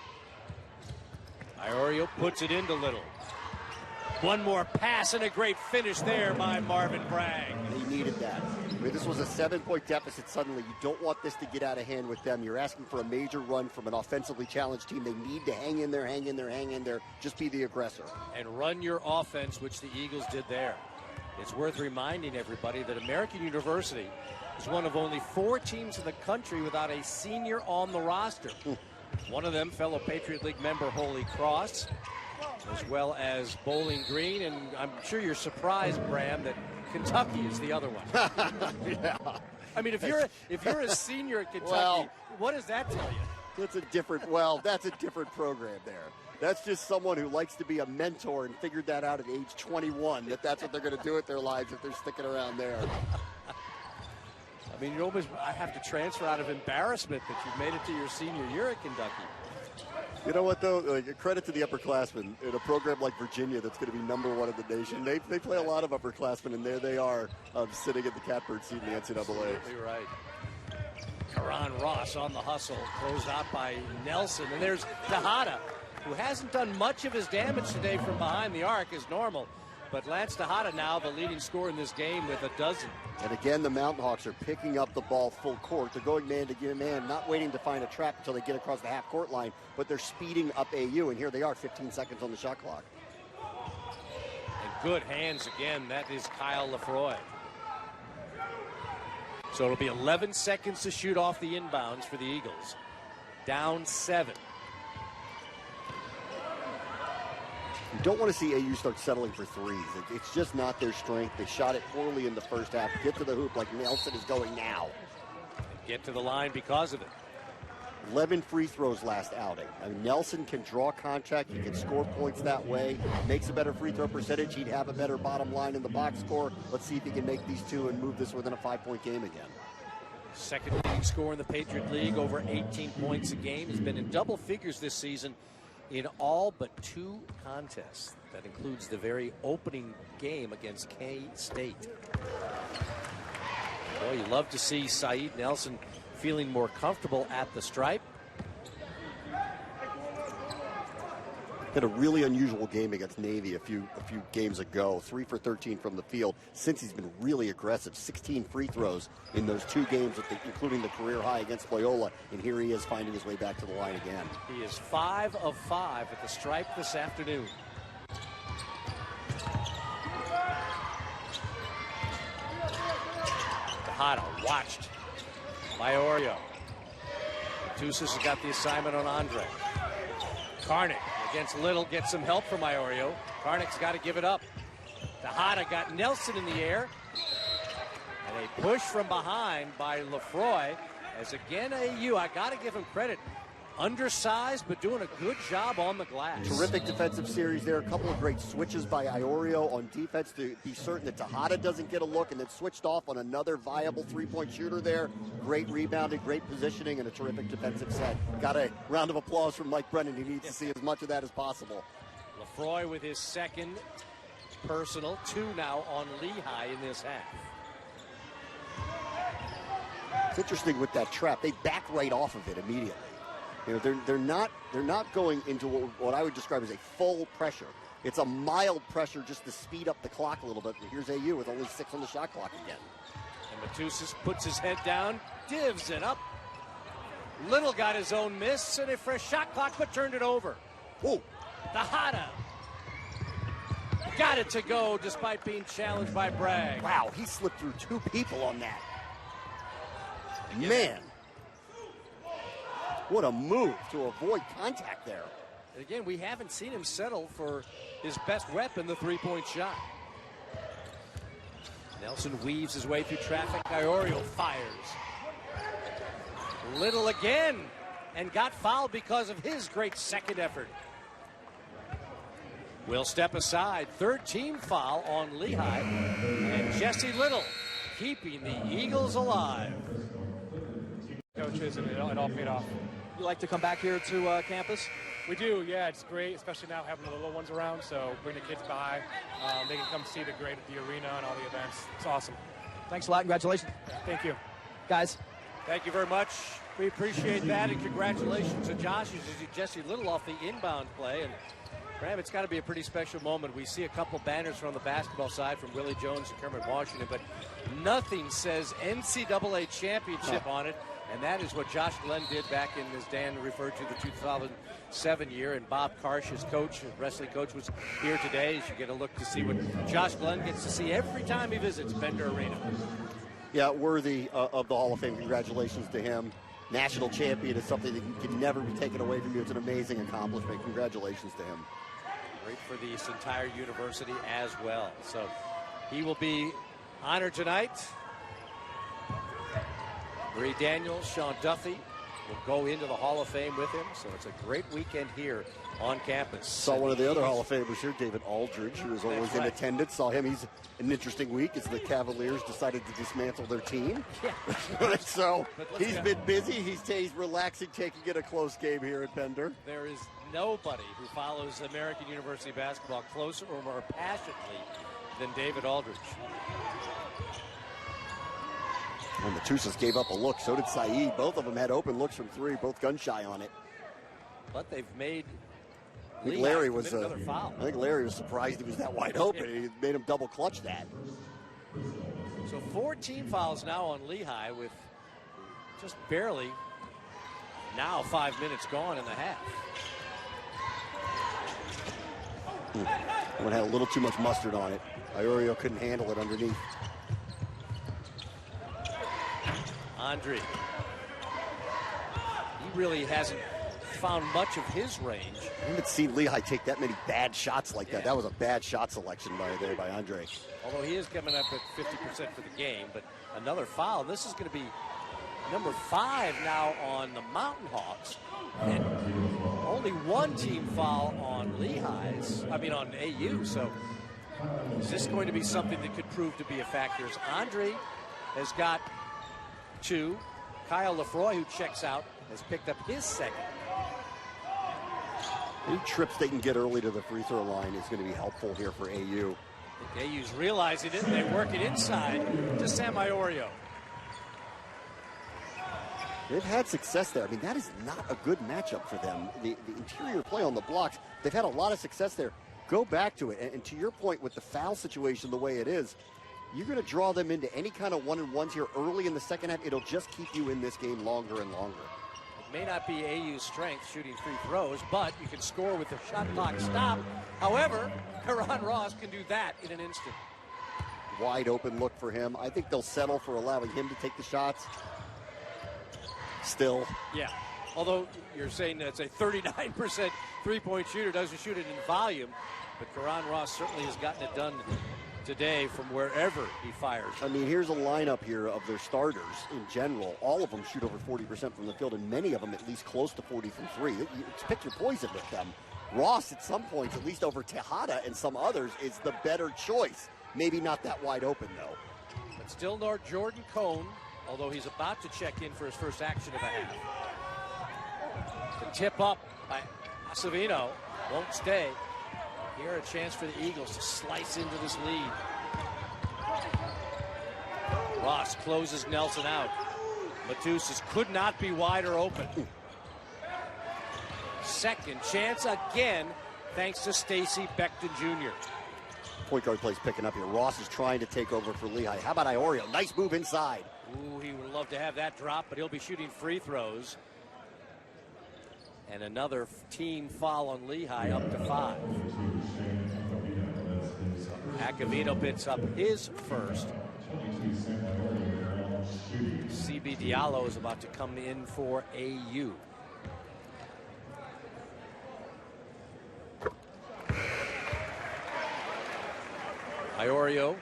Iorio puts it into Little. One more pass and a great finish there by Marvin Bragg. They needed that. I mean, this was a 7-point deficit suddenly. You don't want this to get out of hand with them. You're asking for a major run from an offensively challenged team. They need to hang in there. Just be the aggressor. And run your offense, which the Eagles did there. It's worth reminding everybody that American University is one of only 4 teams in the country without a senior on the roster. One of them, fellow Patriot League member Holy Cross, as well as Bowling Green, and I'm sure you're surprised, Bram, that Kentucky is the other one. Yeah. I mean, if you're a senior at Kentucky, what does that tell you? That's a different program there. That's just someone who likes to be a mentor and figured that out at age 21, that's what they're going to do with their lives if they're sticking around there. I mean, I have to transfer out of embarrassment that you've made it to your senior year at Kentucky. You know what, though? Credit to the upperclassmen in a program like Virginia that's going to be #1 in the nation. They play a lot of upperclassmen, and there they are sitting at the catbird seat in the NCAA. Absolutely right. Kahron Ross on the hustle, closed out by Nelson. And there's Tejada, who hasn't done much of his damage today from behind the arc as normal. But Lance Tejada now the leading scorer in this game with 12. And again, the Mountain Hawks are picking up the ball full court. They're going man to man, not waiting to find a trap until they get across the half-court line, but they're speeding up AU, and here they are, 15 seconds on the shot clock. And good hands again. That is Kyle Lefroy. So it'll be 11 seconds to shoot off the inbounds for the Eagles. Down 7. You don't want to see AU start settling for threes. It's just not their strength. They shot it poorly in the first half. Get to the hoop like Nelson is going now. Get to the line because of it. 11 free throws last outing. I mean, Nelson can draw contact. He can score points that way. Makes a better free throw percentage. He'd have a better bottom line in the box score. Let's see if he can make these two and move this within a 5-point game again. Second leading scorer in the Patriot League, over 18 points a game. Has been in double figures this season in all but 2 contests. That includes the very opening game against K-State. Boy, you love to see Saeed Nelson feeling more comfortable at the stripe. Had a really unusual game against Navy a few games ago. 3 for 13 from the field. Since he's been really aggressive, 16 free throws in those 2 games, including the career high against Loyola. And here he is finding his way back to the line again. He is 5 of 5 at the stripe this afternoon. Tejada watched by Oreo. Matusas has got the assignment on Andre. Karnik against Little gets some help from Iorio. Karnik's got to give it up. Tejada got Nelson in the air. And a push from behind by Lefroy. As again, AU, I got to give him credit. Undersized, but doing a good job on the glass. Terrific defensive series there. A couple of great switches by Iorio on defense to be certain that Tejada doesn't get a look, and then switched off on another viable three-point shooter there. Great rebounding, great positioning, and a terrific defensive set. Got a round of applause from Mike Brennan. He needs to see as much of that as possible. Lefroy with his second personal, 2 now on Lehigh in this half. It's interesting with that trap. They back right off of it immediately. You know, they're not going into what I would describe as a full pressure. It's a mild pressure just to speed up the clock a little bit. And here's AU with only 6 on the shot clock again. And Matusas puts his head down, divs it up. Little got his own miss and a fresh shot clock, but turned it over. Oh, Tejada got it to go despite being challenged by Bragg. Wow, he slipped through 2 people on that. Man. What a move to avoid contact there. And again, we haven't seen him settle for his best weapon, the three-point shot. Nelson weaves his way through traffic. Iorio fires. Little again, and got fouled because of his great second effort. Will step aside. 3rd team foul on Lehigh. And Jesse Little keeping the Eagles alive. Coaches, and it all paid off. You like to come back here to campus? We do, yeah. It's great, especially now having the little ones around. So bring the kids by. They can come see the arena and all the events. It's awesome. Thanks a lot. Congratulations. Yeah, thank you. Guys. Thank you very much. We appreciate that, and congratulations to Josh as Jesse Little off the inbound play. And Graham, it's got to be a pretty special moment. We see a couple banners from the basketball side from Willie Jones and Kermit Washington, but nothing says NCAA championship on it. And that is what Josh Glenn did back in, as Dan referred to, the 2007 year. And Bob Karsh, his coach, wrestling coach, was here today. As you get a look to see what Josh Glenn gets to see every time he visits Bender Arena. Yeah, worthy of the Hall of Fame. Congratulations to him. National champion is something that can never be taken away from you. It's an amazing accomplishment. Congratulations to him. Great for this entire university as well. So he will be honored tonight. Marie Daniels, Sean Duffy will go into the Hall of Fame with him. So it's a great weekend here on campus. Saw one of the other Hall of Famers here, David Aldridge, who is always in attendance. Saw him. He's an interesting week as the Cavaliers decided to dismantle their team. Yeah. So he's been busy. He's relaxing, taking it a close game here at Bender. There is nobody who follows American University basketball closer or more passionately than David Aldridge. And the Matusas gave up a look. So did Saeed. Both of them had open looks from 3, both gun shy on it. But they've made I think Larry was surprised he was that wide open. He made him double clutch that. So 14 fouls now on Lehigh with just barely now 5 minutes gone in the half. One had a little too much mustard on it. Iorio couldn't handle it underneath. Andre. He really hasn't found much of his range. I haven't seen Lehigh take that many bad shots like that. That was a bad shot selection by Andre. Although he is coming up at 50% for the game, but another foul. This is going to be number 5 now on the Mountain Hawks. And only 1 team foul on on AU. So is this going to be something that could prove to be a factor? As Andre has got 2. Kyle Lefroy, who checks out, has picked up his second. Any trips they can get early to the free throw line is going to be helpful here for AU. I think AU's realizing it, and they work it inside to Sam Iorio. They've had success there. I mean, that is not a good matchup for them. The interior play on the blocks, they've had a lot of success there. Go back to it. And to your point, with the foul situation the way it is, you're going to draw them into any kind of one-and-ones here early in the second half. It'll just keep you in this game longer and longer. It may not be AU's strength shooting free throws, but you can score with the shot clock stop. However, Kahron Ross can do that in an instant. Wide open look for him. I think they'll settle for allowing him to take the shots. Still. Yeah. Although you're saying that's a 39% three-point shooter, doesn't shoot it in volume, but Kahron Ross certainly has gotten it done today from wherever he fires. I mean, here's a lineup here of their starters in general. All of them shoot over 40% from the field, and many of them at least close to 40 from three. You pick your poison with them. Ross, at some points, at least over Tejada and some others, is the better choice. Maybe not that wide open, though. But still no Jordan Cone, although he's about to check in for his first action of the half. The tip up by Acevedo won't stay. Here a chance for the Eagles to slice into this lead. Ross closes Nelson out. Matusas could not be wider open. Second chance again, thanks to Stacey Beckton Jr. Point guard plays picking up here. Ross is trying to take over for Lehigh. How about Iorio? Nice move inside. Ooh, he would love to have that drop, but he'll be shooting free throws. And another team foul on Lehigh, up to 5. Acevedo picks up his first. CB Diallo is about to come in for AU. Iorio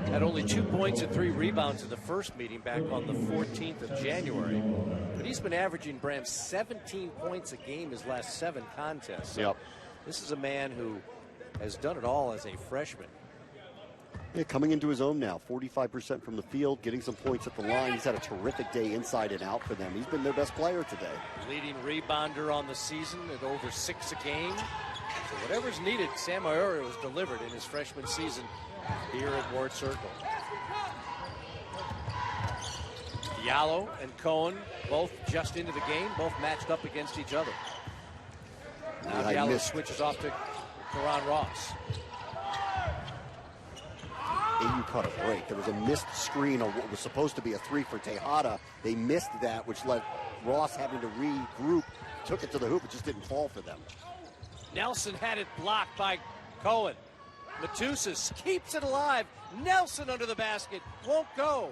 had only 2 points and 3 rebounds in the first meeting back on the 14th of January. But he's been averaging, Bram, 17 points a game his last 7 contests. So yep. This is a man who has done it all as a freshman. Yeah, coming into his own now, 45% from the field, getting some points at the line. He's had a terrific day inside and out for them. He's been their best player today. Leading rebounder on the season at over 6 a game. So whatever's needed, Sam Iorio has delivered in his freshman season here at Ward Circle. Diallo and Cohen both just into the game, both matched up against each other. Now Diallo switches off to Kahron Ross. AU caught a break. There was a missed screen on what was supposed to be a 3 for Tejada. They missed that, which led Ross having to regroup. Took it to the hoop. It just didn't fall for them. Nelson had it blocked by Cohen. Matusas keeps it alive. Nelson under the basket. Won't go.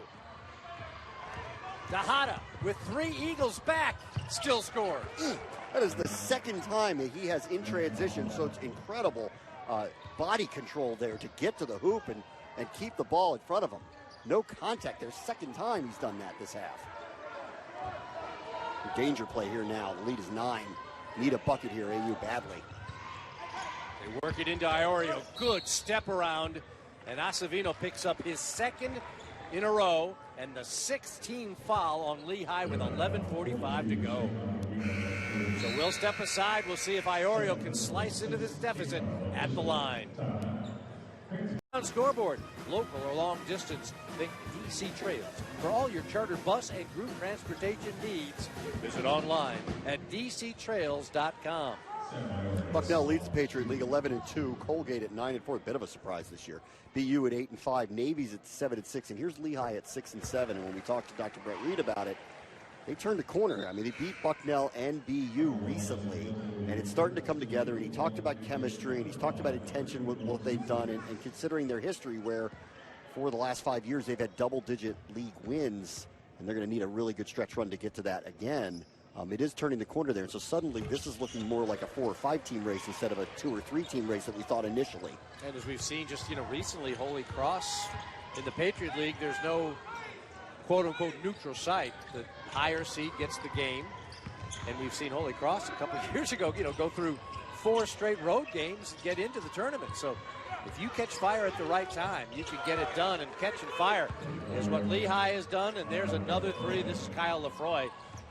Tejada with 3 Eagles back. Still scores. That is the second time that he has in transition, so it's incredible body control there to get to the hoop and keep the ball in front of him. No contact there. Second time he's done that this half. Danger play here now. The lead is 9. Need a bucket here, AU badly. They work it into Iorio. Good step around. And Acevedo picks up his second in a row and the 6th team foul on Lehigh with 11:45 to go. So we'll step aside. We'll see if Iorio can slice into this deficit at the line. On scoreboard, local or long distance, think DC Trails. For all your charter bus and group transportation needs, visit online at dctrails.com. Bucknell leads the Patriot League 11-2. Colgate at 9-4. A bit of a surprise this year. BU at 8-5. Navy's at 7-6. And here's Lehigh at 6-7. And when we talked to Dr. Brett Reed about it, they turned the corner. I mean, they beat Bucknell and BU recently, and it's starting to come together. And he talked about chemistry, and he's talked about intention with what they've done, and considering their history, where for the last 5 years they've had double-digit league wins, and they're going to need a really good stretch run to get to that again. It is turning the corner there, and so suddenly this is looking more like a 4 or 5 team race instead of a 2 or 3 team race that we thought initially. And as we've seen just recently, Holy Cross in the Patriot League, there's no quote-unquote neutral site. The higher seed gets the game, and we've seen Holy Cross a couple of years ago go through 4 straight road games and get into the tournament. So if you catch fire at the right time, you can get it done, and catching fire is what Lehigh has done. And there's another 3. This is Kyle Lefroy,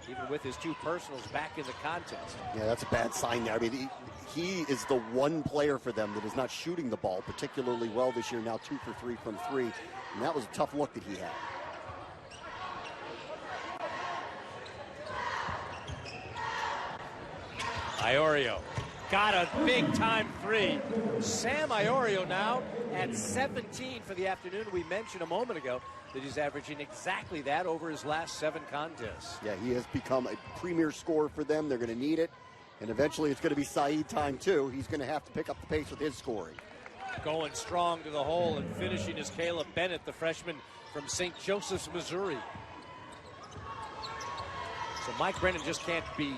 even with his 2 personals back in the contest. Yeah, that's a bad sign there. I mean, he is the one player for them that is not shooting the ball particularly well this year. Now 2 for 3 from 3, and that was a tough look that he had. Iorio got a big-time three. Sam Iorio now at 17 for the afternoon. We mentioned a moment ago that he's averaging exactly that over his last 7 contests. Yeah, he has become a premier scorer for them. They're going to need it. And eventually it's going to be Saeed time, too. He's going to have to pick up the pace with his scoring. Going strong to the hole and finishing is Caleb Bennett, the freshman from St. Joseph's, Missouri. So Mike Brennan just can't be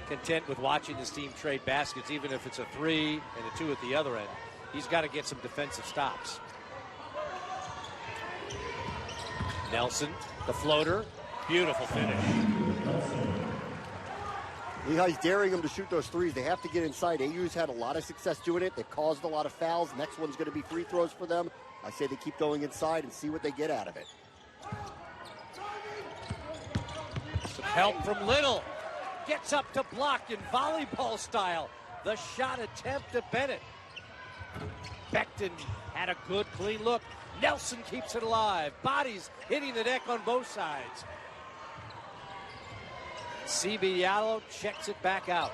content with watching this team trade baskets, even if it's a 3 and a 2 at the other end. He's got to get some defensive stops. Nelson, the floater, beautiful finish. Lehigh's daring them to shoot those threes. They have to get inside. AU's had a lot of success doing it. They've caused a lot of fouls. Next one's going to be free throws for them. I say they keep going inside and see what they get out of it. Some help from Little. Gets up to block in volleyball style. The shot attempt to Bennett. Becton had a good, clean look. Nelson keeps it alive. Bodies hitting the deck on both sides. CB Diallo checks it back out.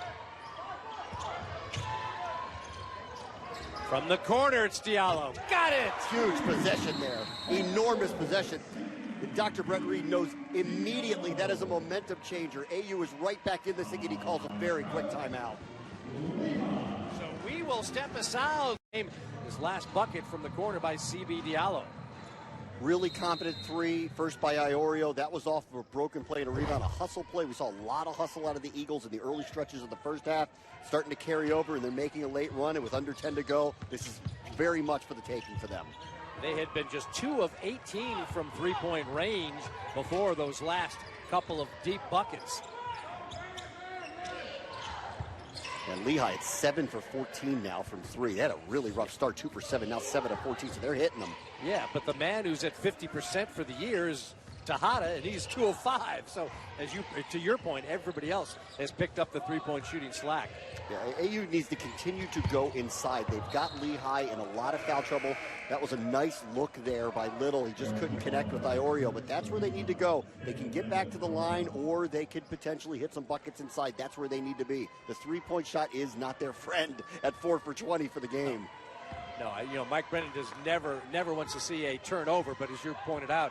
From the corner, it's Diallo. Got it! Huge possession there. Enormous possession. Dr. Brett Reed knows immediately that is a momentum changer. AU is right back in this thing, and he calls a very quick timeout. So we will step aside. His last bucket from the corner by CB Diallo. Really competent three, first by Iorio. That was off of a broken play and a rebound, a hustle play. We saw a lot of hustle out of the Eagles in the early stretches of the first half, starting to carry over, and they're making a late run, and with under 10 to go, this is very much for the taking for them. They had been just 2 of 18 from three-point range before those last couple of deep buckets. And Lehigh at 7 for 14 now from 3. They had a really rough start, 2 for 7, now 7 of 14, so they're hitting them. Yeah, but the man who's at 50% for the year is Tejada, and he's 2 of 5. So, to your point, everybody else has picked up the three-point shooting slack. Yeah, AU needs to continue to go inside. They've got Lehigh in a lot of foul trouble. That was a nice look there by Little. He just couldn't connect with Iorio, but that's where they need to go. They can get back to the line, or they could potentially hit some buckets inside. That's where they need to be. The three-point shot is not their friend at 4 for 20 for the game. No, Mike Brennan does never wants to see a turnover, but as you pointed out,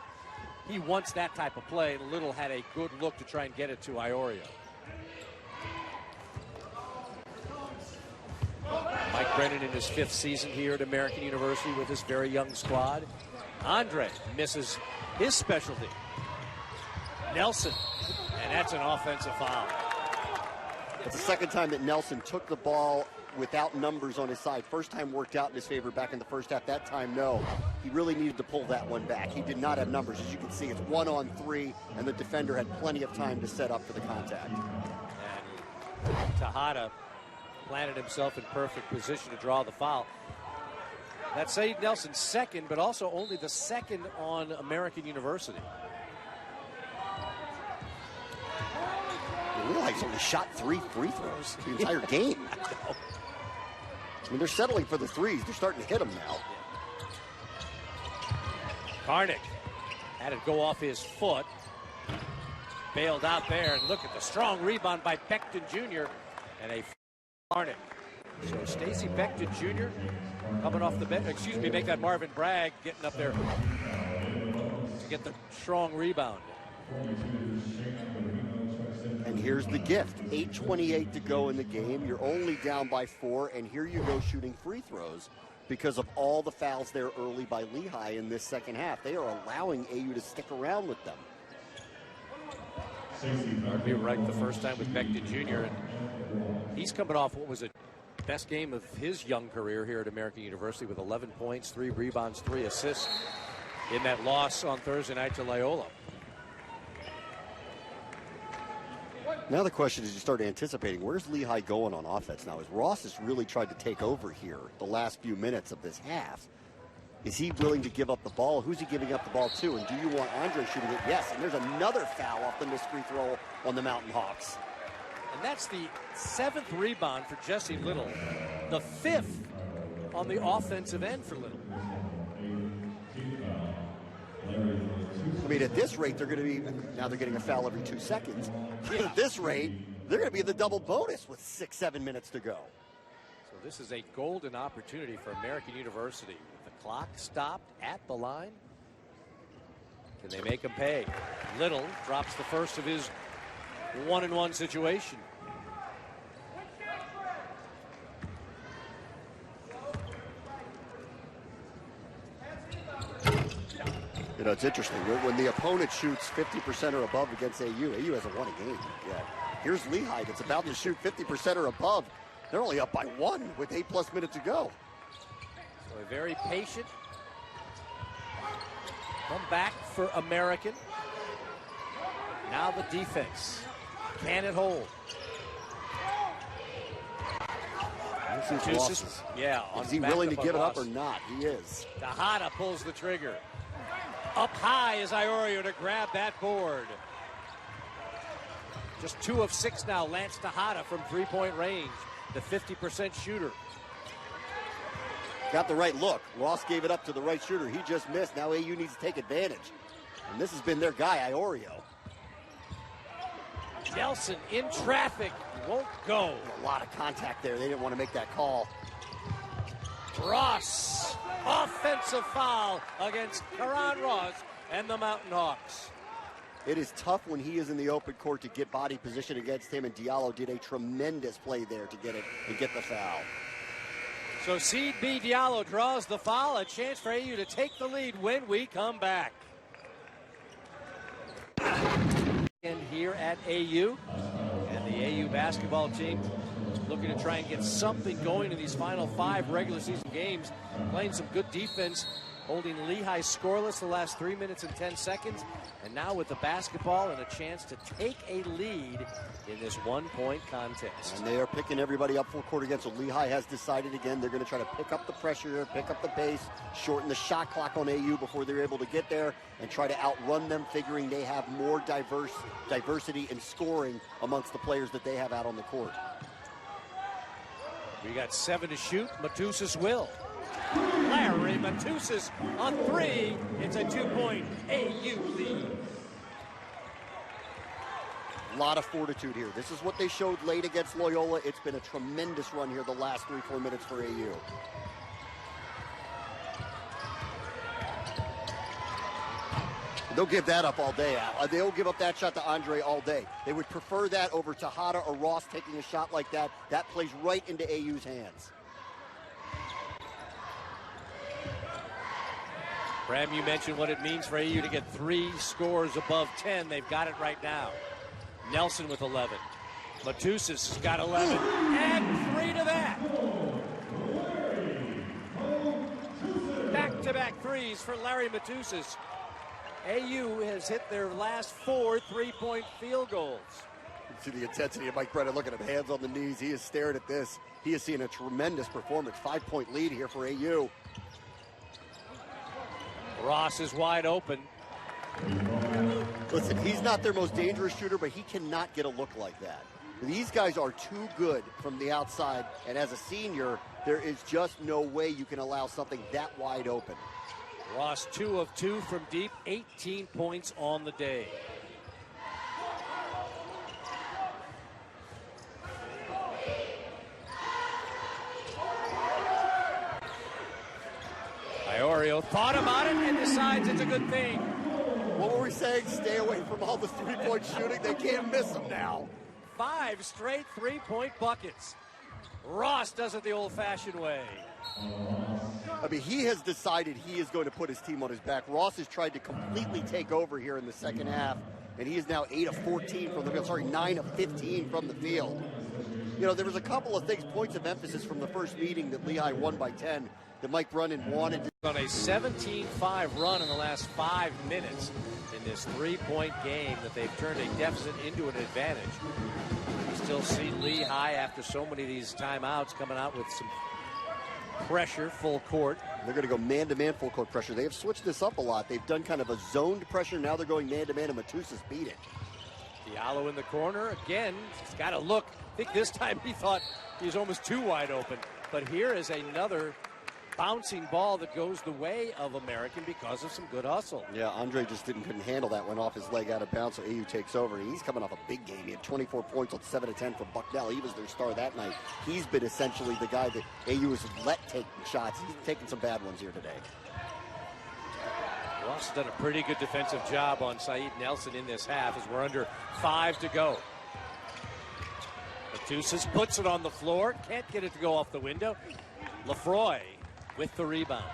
he wants that type of play. Little had a good look to try and get it to Iorio. Mike Brennan in his 5th season here at American University with his very young squad. Andre misses his specialty. Nelson, and that's an offensive foul. It's the second time that Nelson took the ball without numbers on his side. First time worked out in his favor back in the first half. That time, no. He really needed to pull that one back. He did not have numbers. As you can see, it's 1-on-3, and the defender had plenty of time to set up for the contact. And Tejada planted himself in perfect position to draw the foul. That's Saeed Nelson's second, but also only the second on American University. Lehigh's only shot 3 free throws the entire game. I mean, they're settling for the threes. They're starting to hit them now. Karnick had it go off his foot. Bailed out there, and look at the strong rebound by Becton Jr. and a Karnick. So Stacey Becton Jr. coming off the bench. Make that Marvin Bragg getting up there to get the strong rebound. And here's the gift. 8:28 to go in the game. You're only down by 4, and here you go shooting free throws because of all the fouls there early by Lehigh in this second half. They are allowing AU to stick around with them. Be right the first time with Becton Jr. and he's coming off what was a best game of his young career here at American University with 11 points, 3 rebounds, 3 assists in that loss on Thursday night to Loyola. Now the question is, you start anticipating, where's Lehigh going on offense now? As Ross has really tried to take over here the last few minutes of this half. Is he willing to give up the ball? Who's he giving up the ball to? And do you want Andre shooting it? Yes, and there's another foul off the missed free throw on the Mountain Hawks. And that's the 7th rebound for Jesse Little. The 5th on the offensive end for Little. I mean, at this rate, they're going to be, now they're getting a foul every 2 seconds. At this rate, They're going to be in the double bonus with 6-7 minutes to go. So this is a golden opportunity for American University. With the clock stopped at the line, can they make them pay? Little drops the first of his 1-and-1 situation. You know, it's interesting. When the opponent shoots 50% or above against AU hasn't won a game yet. Here's Lehigh that's about to shoot 50% or above. They're only up by 1 with 8+ minutes to go. So a very patient comeback for American. Now the defense. Can it hold? Yeah. Is he willing to give it up or not? He is. Tejada pulls the trigger. Up high is Iorio to grab that board. Just 2 of 6 now. Lance Tejada from 3-point range. The 50% shooter. Got the right look. Ross gave it up to the right shooter. He just missed. Now AU needs to take advantage. And this has been their guy, Iorio. Nelson in traffic. Won't go. A lot of contact there. They didn't want to make that call. Ross. Offensive foul against Kahron Ross and the Mountain Hawks. It is tough when he is in the open court to get body position against him, and Diallo did a tremendous play there to get it and get the foul. So Seed B Diallo draws the foul, a chance for AU to take the lead when we come back. And here at AU, and the AU basketball team looking to try and get something going in these final 5 regular season games, playing some good defense, holding Lehigh scoreless the last 3 minutes and 10 seconds, and now with the basketball and a chance to take a lead in this 1-point contest. And they are picking everybody up full court again, so Lehigh has decided again they're going to try to pick up the pressure, pick up the pace, shorten the shot clock on AU before they're able to get there, and try to outrun them, figuring they have more diversity in scoring amongst the players that they have out on the court. We got 7 to shoot. Matusas will. Larry Matusas on 3. It's a 2-point AU lead. A lot of fortitude here. This is what they showed late against Loyola. It's been a tremendous run here the last 3-4 minutes for AU. They'll give that up all day, Al. They'll give up that shot to Andre all day. They would prefer that over Tejada or Ross taking a shot like that. That plays right into AU's hands. Bram, you mentioned what it means for AU to get 3 scores above 10. They've got it right now. Nelson with 11. Matusas has got 11. And 3 to that. Back-to-back threes for Larry Matusas. AU has hit their last 4 3-point field goals. You see the intensity of Mike Brennan. Look at him, hands on the knees. He is staring at this. He is seeing a tremendous performance. 5-point lead here for AU. Ross is wide open. Listen, he's not their most dangerous shooter, but he cannot get a look like that. These guys are too good from the outside, and as a senior, there is just no way you can allow something that wide open. Ross 2 of 2 from deep, 18 points on the day. Iorio thought about it and decides it's a good thing. What were we saying? Stay away from all the 3-point shooting. They can't miss them now. 5 straight 3-point buckets. Ross does it the old-fashioned way. I mean, he has decided he is going to put his team on his back. Ross has tried to completely take over here in the second half, and he is now 8 of 14 from the field. Sorry, 9 of 15 from the field. You know, there was a couple of things, points of emphasis from the first meeting that Lehigh won by 10 that Mike Brennan wanted. On a 17-5 run in the last 5 minutes in this 3-point game that they've turned a deficit into an advantage. You still see Lehigh, after so many of these timeouts, coming out with some pressure full court. They're going to go man-to-man full court pressure. They have switched this up a lot. They've done kind of a zoned pressure. Now they're going man-to-man, and Matusas beat it. Diallo in the corner. Again, he's got to look. I think this time he thought he was almost too wide open. But here is another bouncing ball that goes the way of American because of some good hustle. Yeah, Andre just couldn't handle that one off his leg out of bounds, so AU takes over. He's coming off a big game. He had 24 points on 7 of 10 from Bucknell. He was their star that night. He's been essentially the guy that AU has let take shots. He's taking some bad ones here today. Ross has done a pretty good defensive job on Saeed Nelson in this half as we're under 5 to go. Matusas puts it on the floor. Can't get it to go off the window. Lefroy with the rebound.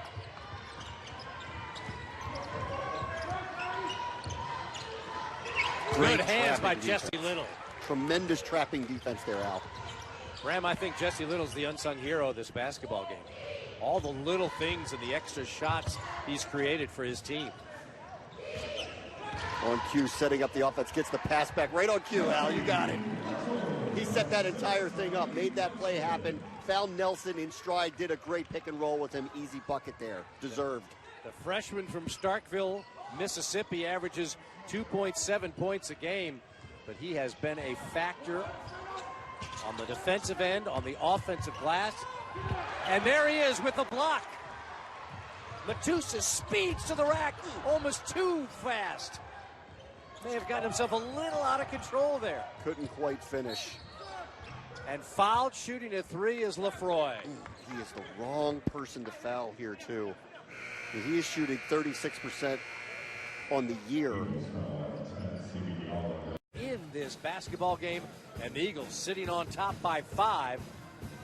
Good hands by Jesse Little. Tremendous trapping defense there, Al. Ram, I think Jesse Little's the unsung hero of this basketball game. All the little things and the extra shots he's created for his team. On cue, setting up the offense, gets the pass back right on cue, Al. You got it. He set that entire thing up, made that play happen, found Nelson in stride, did a great pick and roll with him. Easy bucket there. Deserved. The freshman from Starkville, Mississippi, averages 2.7 points a game, but he has been a factor on the defensive end, on the offensive glass. And there he is with the block. Matusas speeds to the rack, almost too fast. May have gotten himself a little out of control there. Couldn't quite finish. And fouled shooting a three is Lefroy. He is the wrong person to foul here, too. He is shooting 36% on the year. In this basketball game, and the Eagles sitting on top by 5.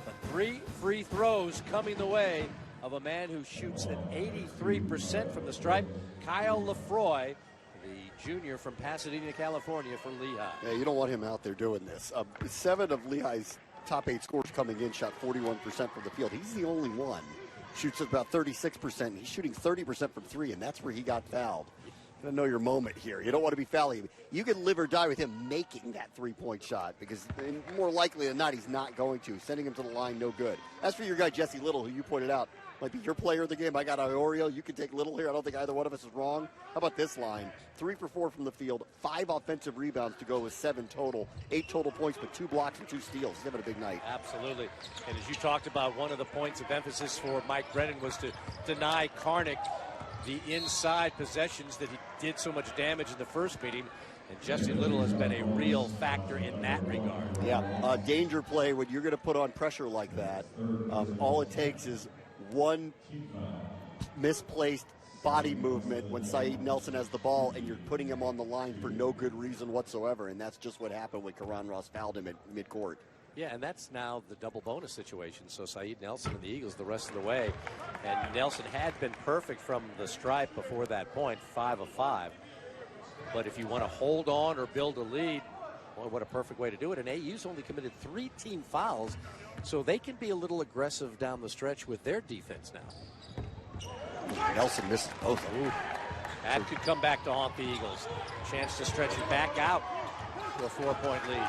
But 3 free throws coming the way of a man who shoots at 83% from the stripe, Kyle Lefroy, the junior from Pasadena, California for Lehigh. Yeah, you don't want him out there doing this. 7 of Lehigh's top 8 scores coming in shot 41% from the field. He's the only one. Shoots at about 36%. He's shooting 30% from 3, and that's where he got fouled. You gotta know your moment here. You don't want to be fouling. You can live or die with him making that three-point shot because more likely than not, he's not going to. Sending him to the line, no good. As for your guy, Jesse Little, who you pointed out, might be your player of the game. I got Iorio. You can take Little here. I don't think either one of us is wrong. How about this line? 3 for 4 from the field, 5 offensive rebounds to go with 7 total, 8 total points, but 2 blocks and 2 steals. He's having a big night. Absolutely. And as you talked about, one of the points of emphasis for Mike Brennan was to deny Karnick the inside possessions that he did so much damage in the first meeting. And Jesse Little has been a real factor in that regard. Yeah, danger play when you're going to put on pressure like that. All it takes is one misplaced body movement when Saeed Nelson has the ball and you're putting him on the line for no good reason whatsoever. And that's just what happened when Kahron Ross fouled him at midcourt. Yeah, and that's now the double bonus situation. So Saeed Nelson and the Eagles the rest of the way. And Nelson had been perfect from the stripe before that point, 5 of 5. But if you want to hold on or build a lead, well, what a perfect way to do it. And AU's only committed 3 team fouls, so they can be a little aggressive down the stretch with their defense now. Nelson misses both. Ooh, that could come back to haunt the Eagles. Chance to stretch it back out to a 4-point lead.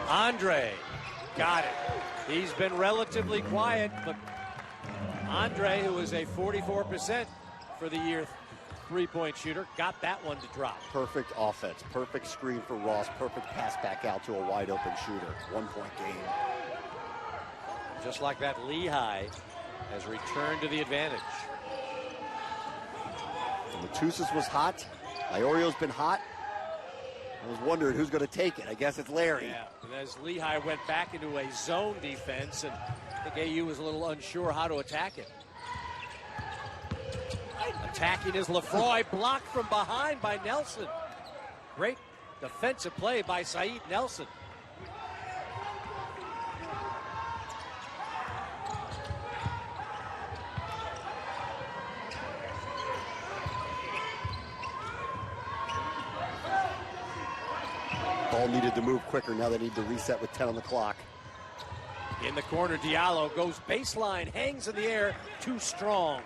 Andre got it. He's been relatively quiet, but Andre, who is a 44% for the year three-point shooter, got that one to drop. Perfect offense, perfect screen for Ross, perfect pass back out to a wide-open shooter. 1-point game. Just like that, Lehigh has returned to the advantage. Matusas was hot. Iorio's been hot. I was wondering who's going to take it. I guess it's Larry. Yeah, and as Lehigh went back into a zone defense, and I think AU was a little unsure how to attack it. Attacking is Lefroy, blocked from behind by Nelson. Great defensive play by Saeed Nelson. Ball needed to move quicker. Now they need to reset with 10 on the clock. In the corner, Diallo goes baseline, hangs in the air, too strong.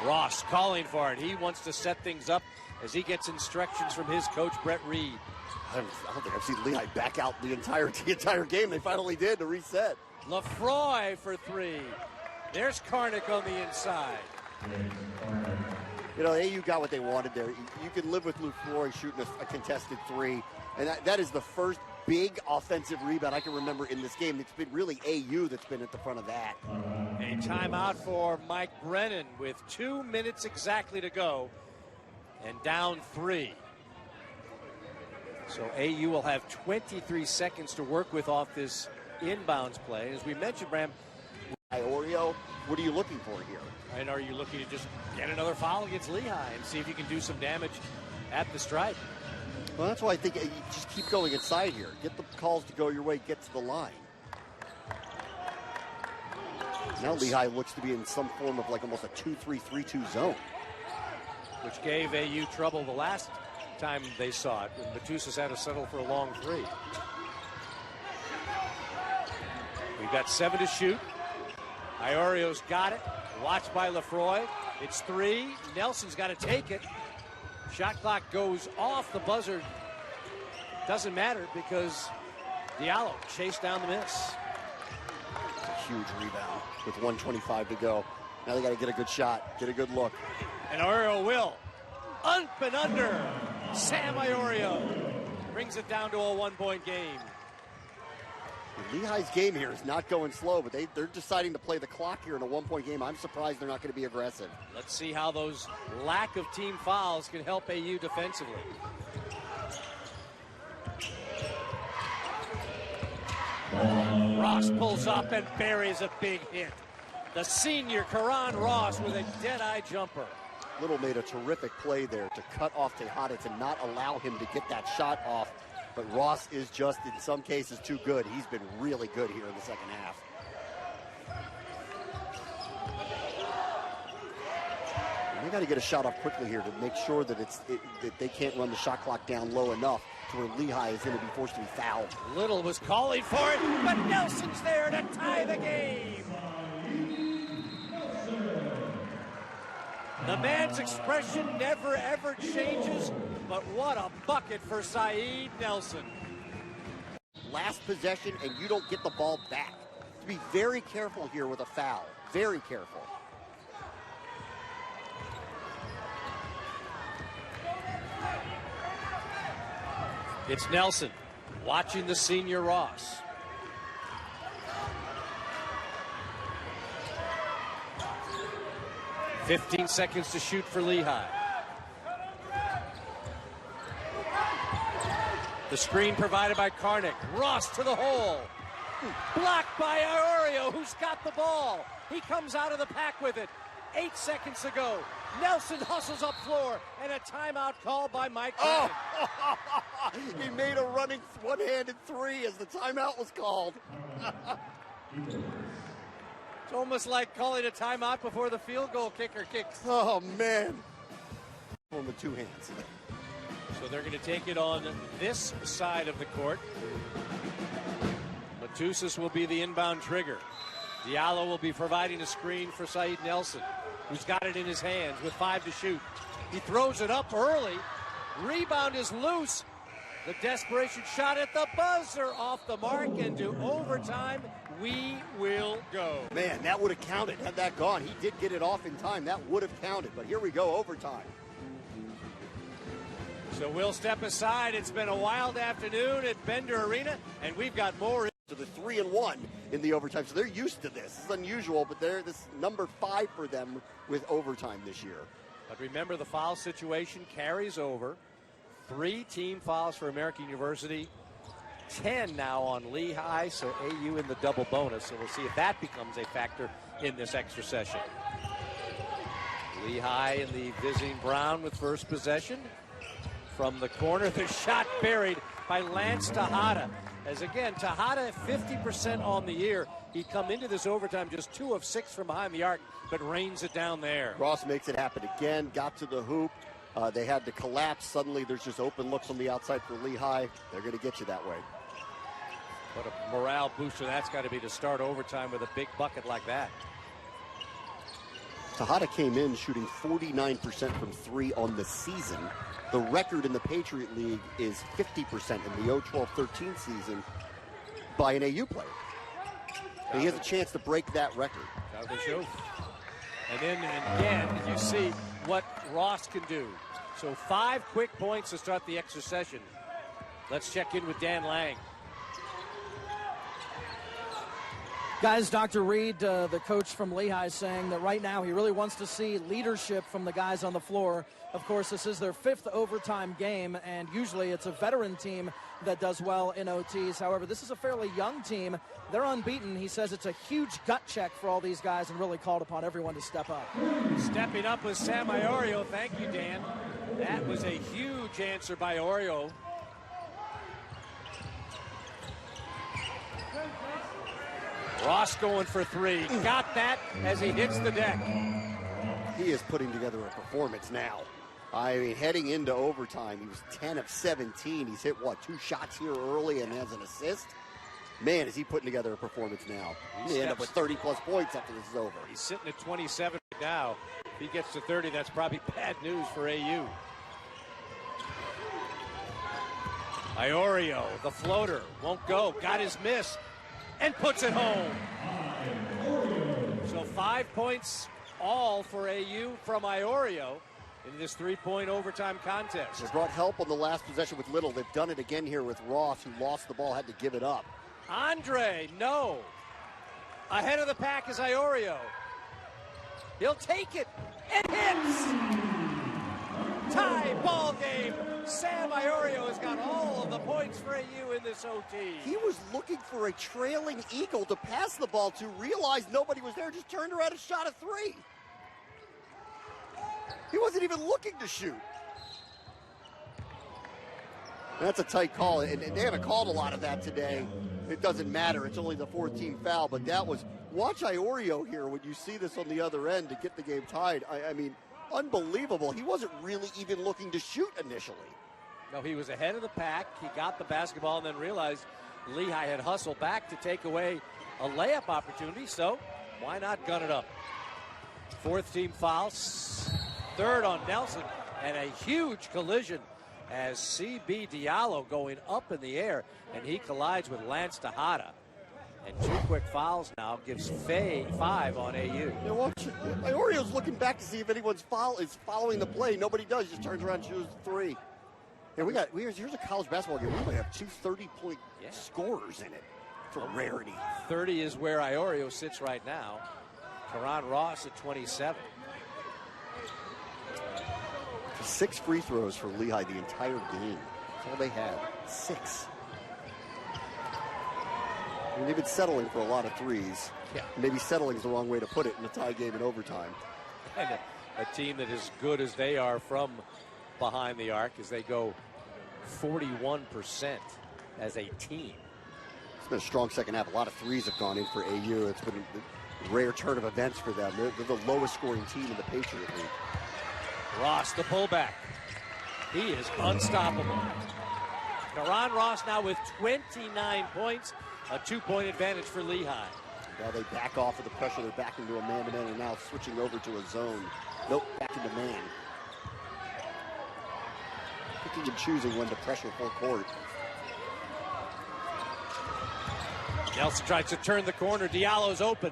Ross calling for it. He wants to set things up as he gets instructions from his coach, Brett Reed. I don't think I've seen Lehigh back out the entire game. They finally did to reset. Lefroy for 3. There's Karnick on the inside. You know, AU got what they wanted there. You can live with Lefroy shooting a contested three, and that is the first big offensive rebound I can remember in this game. It's been really AU that's been at the front of that. A timeout for Mike Brennan with 2 minutes exactly to go and down 3. So AU will have 23 seconds to work with off this inbounds play. As we mentioned, Bram. Oreo, what are you looking for here? And are you looking to just get another foul against Lehigh and see if you can do some damage at the stripe? Well, that's why I think you just keep going inside here. Get the calls to go your way, get to the line. Now Lehigh looks to be in some form of like almost a 2-3-3-2 zone. Which gave AU trouble the last time they saw it, when Matusas had to settle for a long 3. We've got 7 to shoot. Iorio's got it. Watched by Lefroy. It's 3. Nelson's got to take it. Shot clock goes off the buzzer. Doesn't matter because Diallo chased down the miss. It's a huge rebound with 1:25 to go. Now they got to get a good shot, get a good look. And Iorio will. Up and under. Sam Iorio brings it down to a 1-point game. Lehigh's game here is not going slow, but they're deciding to play the clock here in a 1-point game. I'm surprised they're not going to be aggressive. Let's see how those lack of team fouls can help AU defensively. Ross pulls up and buries a big hit. The senior Kahron Ross with a dead-eye jumper. Little made a terrific play there to cut off Tejada to not allow him to get that shot off. But Ross is just, in some cases, too good. He's been really good here in the second half. And they got to get a shot off quickly here to make sure that that they can't run the shot clock down low enough to where Lehigh is going to be forced to be fouled. Little was calling for it, but Nelson's there to tie the game. The man's expression never, ever changes, but what a bucket for Saeed Nelson. Last possession, and you don't get the ball back. To be very careful here with a foul. Very careful. It's Nelson watching the senior Ross. "15 seconds to shoot for Lehigh. The screen provided by Karnick. Ross to the hole. Blocked by Iorio, who's got the ball. He comes out of the pack with it. 8 seconds to go. Nelson hustles up floor, and a timeout called by Mike Brennan. Oh, he made a running one-handed 3 as the timeout was called. It's almost like calling a timeout before the field goal kicker kicks. Oh, man. On the 2 hands. So they're going to take it on this side of the court. Matusas will be the inbound trigger. Diallo will be providing a screen for Saeed Nelson, who's got it in his hands with 5 to shoot. He throws it up early. Rebound is loose. The desperation shot at the buzzer, off the mark, and to overtime we will go. Man, that would have counted had that gone. He did get it off in time. That would have counted, but here we go, overtime. So we'll step aside. It's been a wild afternoon at Bender Arena, and we've got more. To the 3-1 in the overtime, so they're used to this. It's unusual, but they're this number 5 for them with overtime this year. But remember, the foul situation carries over. 3 team fouls for American University. 10 now on Lehigh, so AU in the double bonus. So we'll see if that becomes a factor in this extra session. Lehigh in the visiting Brown with first possession. From the corner, the shot buried by Lance Tejada. As again, Tejada 50% on the year. He'd come into this overtime just 2 of 6 from behind the arc, but rains it down there. Ross makes it happen again, got to the hoop. They had to collapse. Suddenly there's just open looks on the outside for Lehigh. They're going to get you that way. What a morale booster that's got to be to start overtime with a big bucket like that. Tejada came in shooting 49% from 3 on the season. The record in the Patriot League is 50% in the 0-12-13 season by an AU player. And he has a chance to break that record. And then again, you see what Ross can do. So 5 quick points to start the extra session. Let's check in with Dan Lang. Guys, Dr. Reed, the coach from Lehigh, is saying that right now he really wants to see leadership from the guys on the floor. Of course, this is their 5th overtime game, and usually it's a veteran team that does well in OTs. However, this is a fairly young team. They're unbeaten. He says it's a huge gut check for all these guys and really called upon everyone to step up. Stepping up was Sam Iorio. Thank you, Dan. That was a huge answer by Iorio. Ross going for 3. Got that as he hits the deck. He is putting together a performance now. I mean, heading into overtime, he was 10 of 17. He's hit, 2 shots here early and has an assist? Man, is he putting together a performance now. He may end up with 30-plus points after this is over. He's sitting at 27 right now. If he gets to 30, that's probably bad news for AU. Iorio, the floater, won't go. Got his miss and puts it home. So 5 points all for AU from Iorio in this 3-point overtime contest. They brought help on the last possession with Little. They've done it again here with Ross, who lost the ball, had to give it up. Andre, no. Ahead of the pack is Iorio. He'll take it and hits. Tie ball game. Sam Iorio has got all of the points for AU in this OT. He was looking for a trailing Eagle to pass the ball to, realized nobody was there, just turned around and shot a 3. He wasn't even looking to shoot. That's a tight call, and they haven't called a lot of that today. It doesn't matter. It's only the 14th foul, but that was, watch Iorio here when you see this on the other end to get the game tied. I mean, unbelievable. He wasn't really even looking to shoot initially. No, he was ahead of the pack. He got the basketball and then realized Lehigh had hustled back to take away a layup opportunity, so why not gun it up? 4th team foul, 3rd on Nelson, and a huge collision as C.B. Diallo going up in the air, and he collides with Lance Tejada. And 2 quick fouls now gives 5 on AU. Yeah, watch, Iorio's looking back to see if anyone's is following the play. Nobody does. Just turns around and shoots 3. Yeah, here's a college basketball game. We might have 2 30-point scorers in it. It's a rarity. 30 is where Iorio sits right now. Kahron Ross at 27. 6 free throws for Lehigh the entire game. That's all they had. 6. I mean, they've been settling for a lot of 3s. Yeah. Maybe settling is the wrong way to put it in a tie game in overtime. And a team that is good as they are from behind the arc as they go 41% as a team. It's been a strong second half. A lot of 3s have gone in for AU. It's been a rare turn of events for them. They're the lowest scoring team in the Patriot League. Ross, the pullback. He is unstoppable. Kahron Ross now with 29 points, a 2-point advantage for Lehigh. Now they back off of the pressure. They're back into a man-to-man and now switching over to a zone. Nope, back into man. Picking and choosing when to pressure full court. Nelson tries to turn the corner. Diallo's open.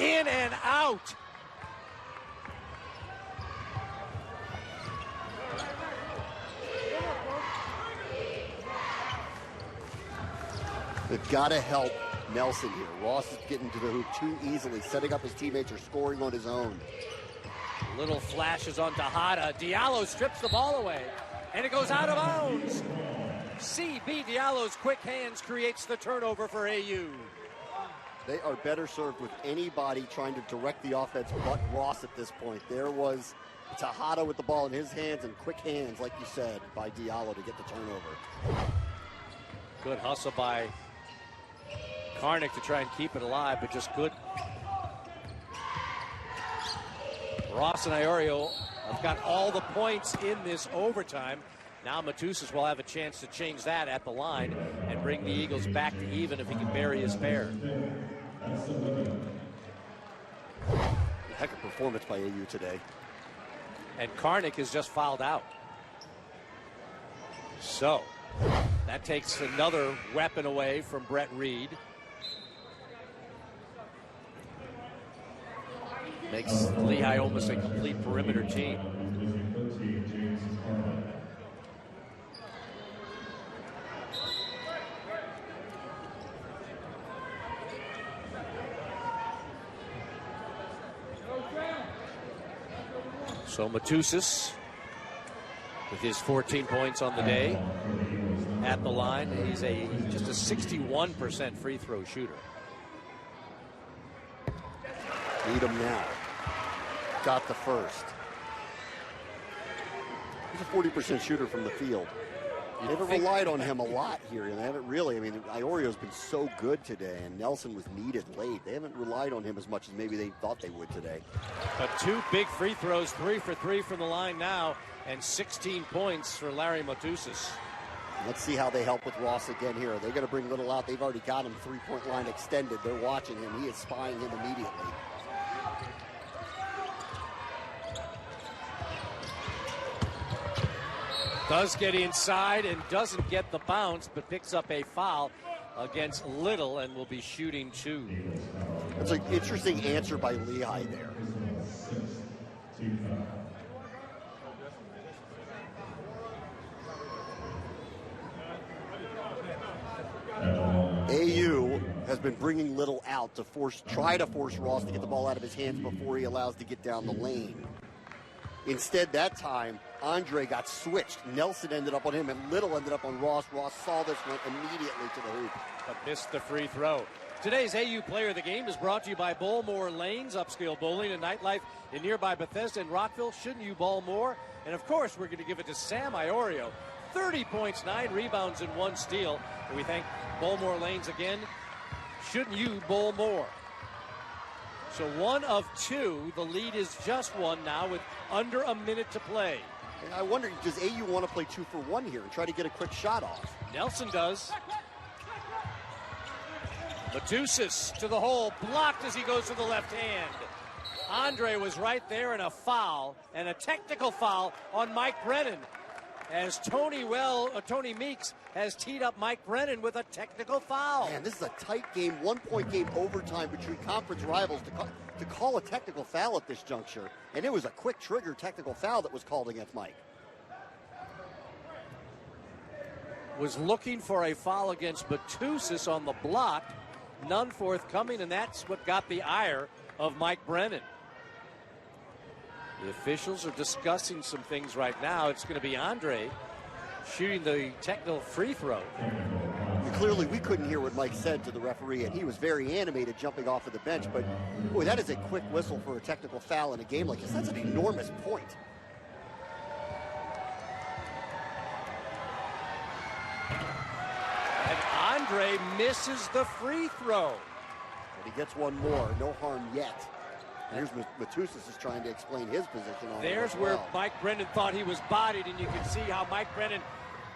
In and out. They've got to help Nelson here. Ross is getting to the hoop too easily, setting up his teammates or scoring on his own. Little flashes on Tejada. Diallo strips the ball away, and it goes out of bounds. C.B. Diallo's quick hands creates the turnover for AU. They are better served with anybody trying to direct the offense but Ross at this point. There was Tejada with the ball in his hands and quick hands, like you said, by Diallo to get the turnover. Good hustle by Karnick to try and keep it alive, but just good. Ross and Iorio have got all the points in this overtime. Now Matusas will have a chance to change that at the line and bring the Eagles back to even if he can bury his pair. Heck of performance by AU today. And Karnick is just fouled out. So that takes another weapon away from Brett Reed. Makes Lehigh almost a complete perimeter team. So Matusas, with his 14 points on the day, at the line. He's just a 61% free throw shooter. Need him now. Got the first. He's a 40% shooter from the field. They haven't relied on him a lot here. They haven't really. I mean, Iorio's been so good today, and Nelson was needed late. They haven't relied on him as much as maybe they thought they would today. But 2 big free throws, 3 for 3 from the line now, and 16 points for Larry Matusas. Let's see how they help with Ross again here. Are they going to bring Little out? They've already got him three-point line extended. They're watching him. He is spying him immediately. Does get inside and doesn't get the bounce, but picks up a foul against Little and will be shooting 2. That's an interesting answer by Lehigh there. AU has been bringing Little out to try to force Ross to get the ball out of his hands before he allows to get down the lane. Instead, that time, Andre got switched. Nelson ended up on him, and Little ended up on Ross. Ross saw this, went immediately to the hoop. But missed the free throw. Today's AU Player of the Game is brought to you by Bowlmore Lanes, upscale bowling and nightlife in nearby Bethesda and Rockville. Shouldn't you bowl more? And, of course, we're going to give it to Sam Iorio. 30 points, 9 rebounds, and 1 steal. And we thank Bowlmore Lanes again. Shouldn't you bowl more? So 1 of 2. The lead is just 1 now with under a minute to play. And I wonder, does AU want to play 2 for 1 here and try to get a quick shot off? Nelson does. Matusas to the hole, blocked as he goes to the left hand. Andre was right there, and a foul, and a technical foul on Mike Brennan, as Tony Meeks has teed up Mike Brennan with a technical foul. Man, this is a tight game, 1-point game, overtime between conference rivals to call a technical foul at this juncture. And it was a quick trigger technical foul that was called against Mike. Was looking for a foul against Matusas on the block. None forthcoming, and that's what got the ire of Mike Brennan. The officials are discussing some things right now. It's going to be Andre shooting the technical free throw. And clearly, we couldn't hear what Mike said to the referee, and he was very animated jumping off of the bench. But, boy, that is a quick whistle for a technical foul in a game like this. That's an enormous point. And Andre misses the free throw. And he gets one more. No harm yet. Here's Matusas is trying to explain his position on There's it. where Mike Brennan thought he was bodied, and you can see how Mike Brennan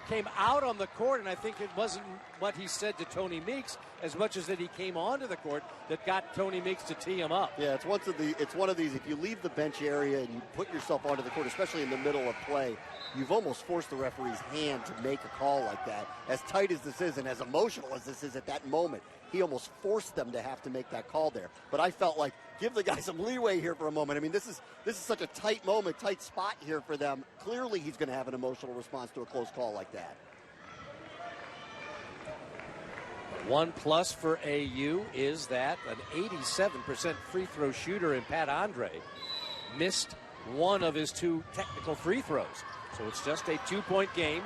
came out on the court, and I think it wasn't what he said to Tony Meeks as much as that he came onto the court that got Tony Meeks to tee him up. Yeah, it's one of these, if you leave the bench area and you put yourself onto the court, especially in the middle of play, you've almost forced the referee's hand to make a call like that. As tight as this is and as emotional as this is at that moment, he almost forced them to have to make that call there. But I felt like, give the guy some leeway here for a moment. I mean, this is such a tight moment, tight spot here for them. Clearly he's going to have an emotional response to a close call like that. 1+ for AU is that an 87% free throw shooter in Pat Andre missed 1 of his 2 technical free throws. So it's just a 2-point game.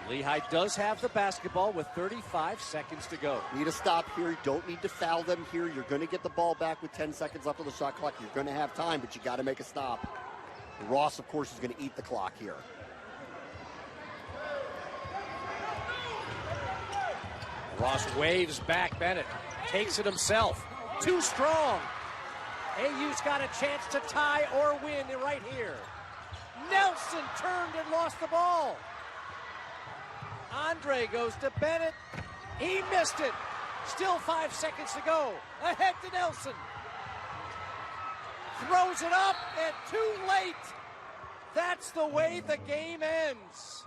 Lehigh does have the basketball with 35 seconds to go. Need a stop here. You don't need to foul them here. You're going to get the ball back with 10 seconds left on the shot clock. You're going to have time, but you got to make a stop. Ross, of course, is going to eat the clock here. Ross waves back. Bennett takes it himself. Too strong. AU's got a chance to tie or win right here. Nelson turned and lost the ball. Andre goes to Bennett. He missed it. Still 5 seconds to go. Ahead to Nelson. Throws it up and too late. That's the way the game ends.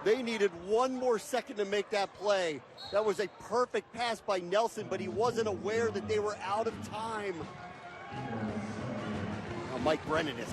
They needed 1 more second to make that play. That was a perfect pass by Nelson, but he wasn't aware that they were out of time. Mike Brennan is